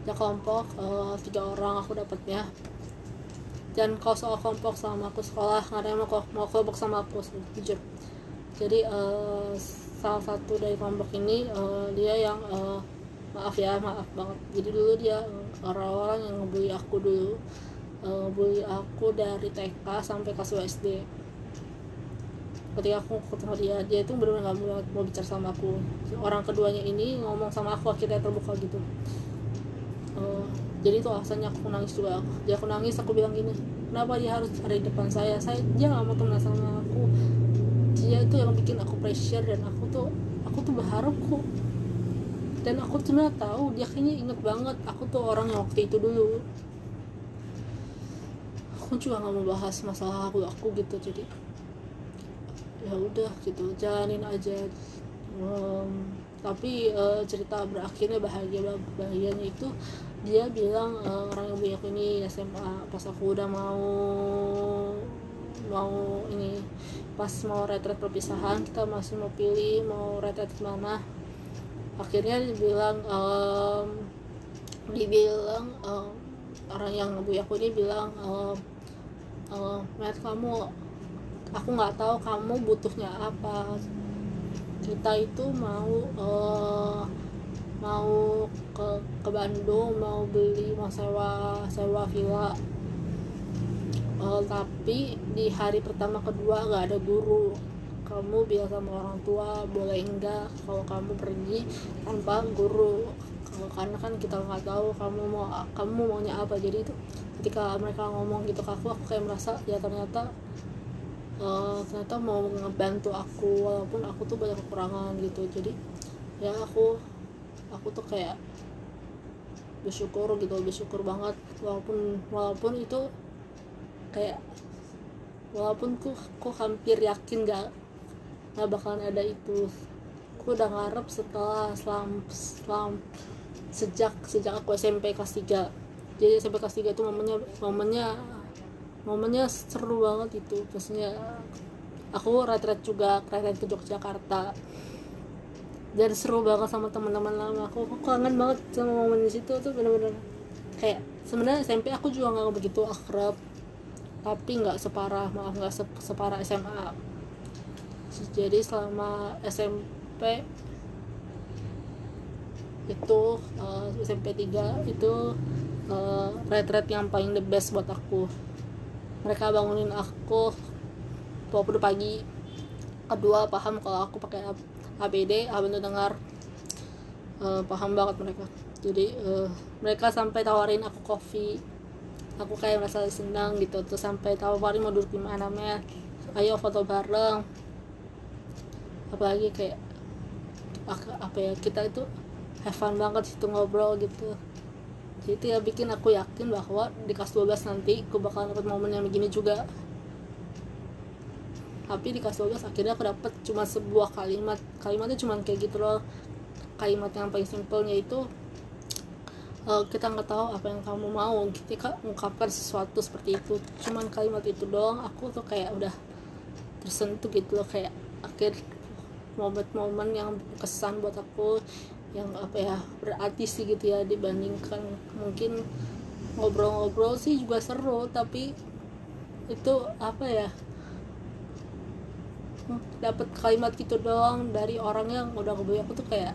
3 orang aku dapatnya. Dan kalau soal kelompok sama aku sekolah nggak ada yang mau kelompok sama aku jujur. Jadi salah satu dari kelompok ini dia yang maaf banget, jadi dulu dia orang-orang yang ngebully aku dulu, bully aku dari TK sampai kelas 2 SD. Ketika aku ketemu dia itu benar-benar gak mau bicara sama aku. Orang keduanya ini ngomong sama aku akhirnya terbuka gitu. Jadi itu alasannya aku nangis juga. Aku nangis, aku bilang gini, kenapa dia harus ada di depan saya dia gak mau temenan sama aku. Dia itu yang bikin aku pressure, dan aku tuh berharap kok. Dan aku sebenarnya tahu dia kayaknya inget banget aku tuh orang yang waktu itu dulu. Aku juga gak mau bahas masalah aku gitu. Jadi ya udah gitu, jalanin aja. Tapi cerita berakhirnya bahagianya itu dia bilang orang yang punya aku ini SMA pas aku udah mau ini, pas mau retret perpisahan, kita masih mau pilih mau retret kemana. Akhirnya dibilang orang yang punya aku ini bilang, Matt, aku nggak tahu kamu butuhnya apa. Kita itu mau ke Bandung, mau sewa villa, tapi di hari pertama kedua nggak ada guru. Kamu bilang sama orang tua boleh enggak kalau kamu pergi tanpa guru, karena kan kita nggak tahu kamu maunya apa. Jadi itu ketika mereka ngomong gitu ke aku kayak merasa ya ternyata mau ngebantu aku walaupun aku tuh banyak kekurangan gitu. Jadi ya aku tuh kayak bersyukur banget, walaupun itu kayak walaupun aku hampir yakin gak bakalan ada itu. Aku udah ngarep setelah sejak aku SMP kelas 3. Jadi SMP kelas 3 itu momennya seru banget itu. Pastinya aku retret ke Yogyakarta dan seru banget sama teman-teman lama aku kangen banget sama momen di situ tuh. Bener-bener kayak sebenarnya SMP aku juga nggak begitu akrab, tapi nggak separah SMA. Jadi selama SMP itu SMP 3 itu retret yang paling the best buat aku. Mereka bangunin aku 20 pagi. Kedua, paham kalau aku pakai ABD, abang dengar, paham banget mereka. Jadi mereka sampai tawarin aku kopi. Aku kayak merasa senang gitu. Terus sampai tawarin mau duduk di mana, ayo foto bareng. Apalagi kayak apa ya, kita itu have fun banget situ ngobrol gitu. Jadi itu ya bikin aku yakin bahwa di kelas 12 nanti aku bakal dapet momen yang begini juga. Tapi di kelas 12 akhirnya aku dapet cuma sebuah kalimatnya cuma kayak gitu loh. Kalimat yang paling simpelnya itu, kita nggak tahu apa yang kamu mau, kita mengungkapkan sesuatu seperti itu. Cuman kalimat itu doang aku tuh kayak udah tersentuh gitu loh. Kayak akhir momen-momen yang berkesan buat aku, yang apa ya, berarti sih gitu ya. Dibandingkan mungkin ngobrol-ngobrol sih juga seru, tapi itu apa ya, dapat kalimat gitu doang dari orang yang udah ngebully aku tuh kayak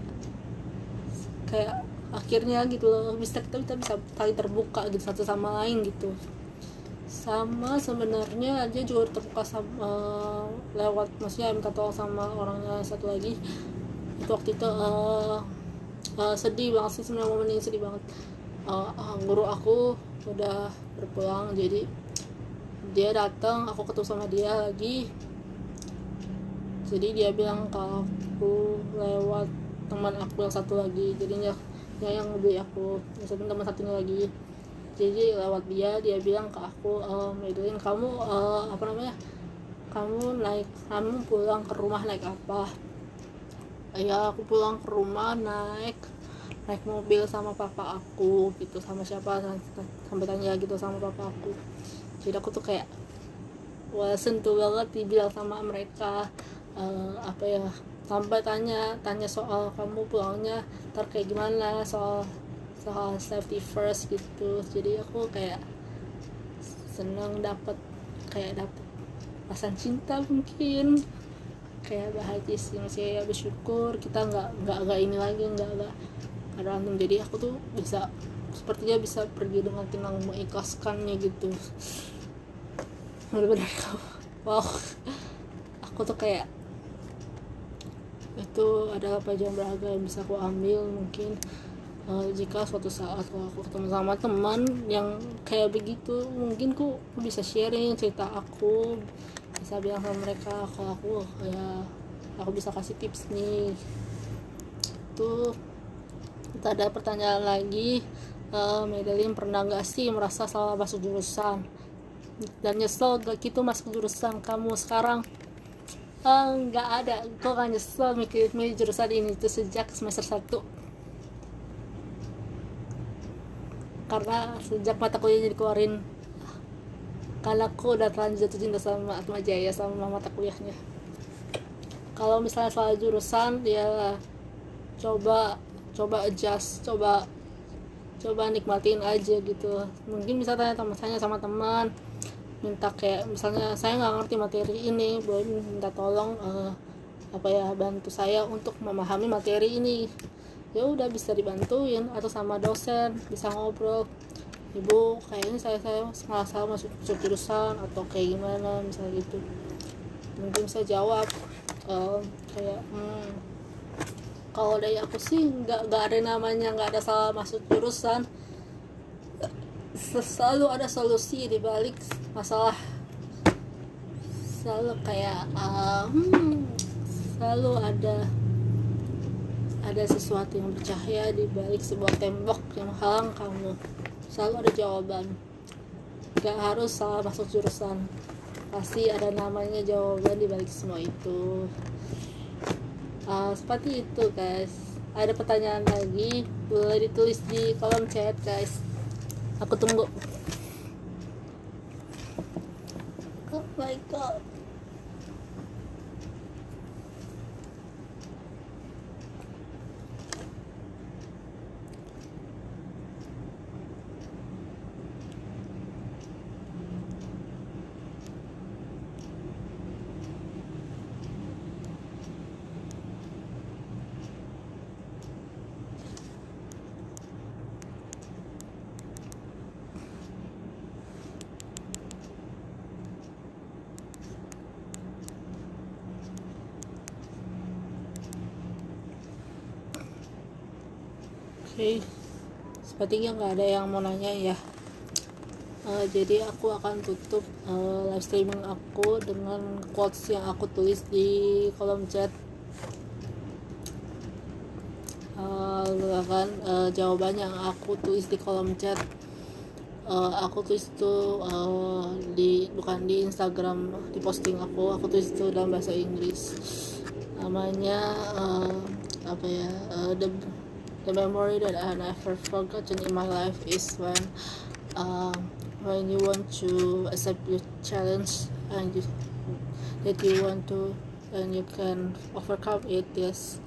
akhirnya gitu loh, kita bisa saling terbuka gitu satu sama lain gitu. Sama sebenarnya dia juga terbuka sama, lewat maksudnya minta tolong sama orangnya satu lagi. Itu waktu itu sedih banget sih sebenarnya, momen ini sedih banget. Guru aku udah berpulang, jadi dia datang, aku ketemu sama dia lagi. Jadi dia bilang ke aku lewat teman aku yang satu lagi, jadinya yang lebih aku teman satunya lagi. Jadi lewat dia bilang ke aku, Madeline, kamu kamu pulang ke rumah naik apa? Ya, aku pulang ke rumah naik mobil sama papa aku gitu. Sama siapa sampai tanya gitu sama papa aku. Jadi aku tuh kayak sentuh banget dibilang sama mereka, sampai tanya soal kamu pulangnya ntar kayak gimana, soal safety first gitu. Jadi aku kayak seneng, dapet rasa cinta, mungkin kayak bahagia sih, masih bersyukur kita nggak ini lagi, nggak berantem. Jadi aku tuh sepertinya bisa pergi dengan tenang, mengikhlaskannya gitu. Benar-benar wow, aku tuh kayak itu adalah pelajaran berharga yang bisa aku ambil. Mungkin jika suatu saat aku ketemu sama teman yang kayak begitu, mungkin aku bisa sharing cerita aku, bisa bilang sama mereka kalau aku bisa kasih tips nih. Tuh kita ada pertanyaan lagi, Madeline, pernah gak sih merasa salah masuk jurusan dan nyesel gak gitu masuk jurusan kamu sekarang? Nggak ada, kok gak nyesel milih jurusan ini tuh sejak semester 1, karena sejak mata kuliahnya dikeluarin, karena aku udah terlanjur jatuh cinta sama Atma Jaya, sama mata kuliahnya. Kalau misalnya salah jurusan, ya coba adjust, coba nikmatin aja gitu. Mungkin bisa tanya sama teman, minta kayak misalnya saya nggak ngerti materi ini, boleh minta tolong bantu saya untuk memahami materi ini. Ya udah, bisa dibantuin, atau sama dosen bisa ngobrol, ibu kayaknya saya nggak salah masuk jurusan atau kayak gimana misalnya gitu. Mungkin bisa jawab kalau dari aku sih nggak ada namanya nggak ada salah masuk jurusan. Selalu ada solusi di balik masalah, selalu kayak selalu ada sesuatu yang bercahaya di balik sebuah tembok yang menghalang kamu. Selalu ada jawaban, gak harus salah masuk jurusan, pasti ada namanya jawaban di balik semua itu. Seperti itu guys. Ada pertanyaan lagi, boleh ditulis di kolom chat guys, aku tunggu. Oh my god. Oke, sepertinya nggak ada yang mau nanya ya. Jadi aku akan tutup live streaming aku dengan quotes yang aku tulis di kolom chat. Jawabannya yang aku tulis di kolom chat, aku tulis itu bukan di Instagram, di posting aku tulis itu dalam bahasa Inggris. Namanya The memory that I never forgotten in my life is when you want to accept your challenge and that you want to, and you can overcome it. Yes,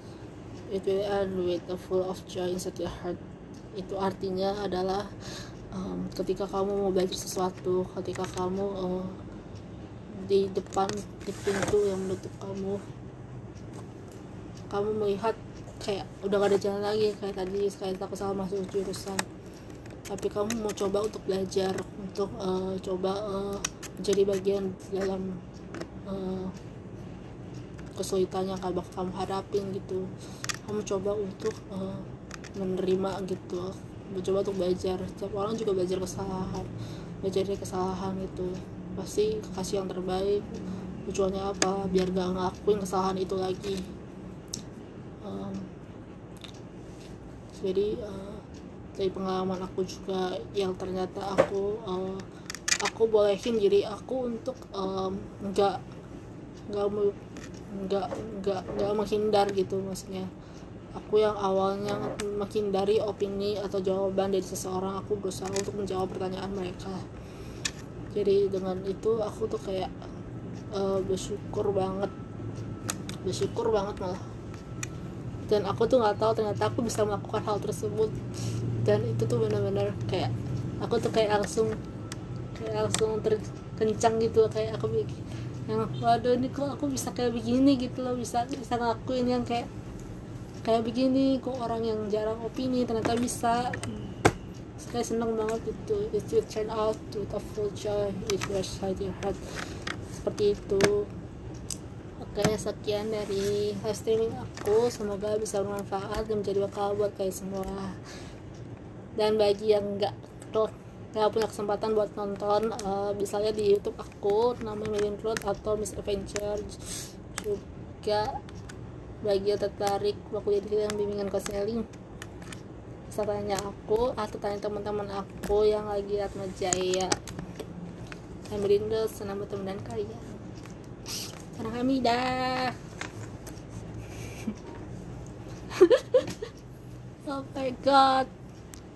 it will end with a full of joy inside your heart. Itu artinya adalah ketika kamu mau belajar sesuatu, ketika kamu di depan di pintu yang menutup kamu melihat kayak udah gak ada jalan lagi kayak tadi, kayak takut salah masuk jurusan, tapi kamu mau coba untuk belajar, untuk coba menjadi bagian dalam kesulitan yang bakal kamu hadapin gitu. Kamu coba untuk menerima gitu, mencoba untuk belajar. Setiap orang juga belajar dari kesalahan gitu, pasti kasih yang terbaik. Tujuannya apa? Biar gak ngelakuin kesalahan itu lagi. Jadi dari pengalaman aku juga yang ternyata aku bolehin diri aku untuk nggak menghindar gitu. Maksudnya aku yang awalnya menghindari opini atau jawaban dari seseorang, aku berusaha untuk menjawab pertanyaan mereka. Jadi dengan itu aku tuh kayak bersyukur banget malah. Dan aku tuh nggak tahu ternyata aku bisa melakukan hal tersebut, dan itu tuh benar-benar kayak aku tuh kayak langsung terkencang gitu, kayak aku bikin yang waduh ini kok aku bisa kayak begini gitu loh, bisa ngelakuin yang kayak begini, kok orang yang jarang opini ternyata bisa. Saya senang banget itu. It will turn out with a full joy if you are studying hard. Seperti itu. Oke, sekian dari live streaming aku, semoga bisa bermanfaat dan menjadi bekal buat kalian semua. Dan bagi yang nggak punya kesempatan buat nonton, bisa lihat di YouTube aku, namanya Million Road atau Miss Adventure. Juga bagi yang tertarik waktu jadi bimbingan konseling, bisa tanya aku atau tanya teman-teman aku yang lagi Atma Jaya. Saya merindu senang bertemu dengan kalian. Kamsahamnida. Oh my god.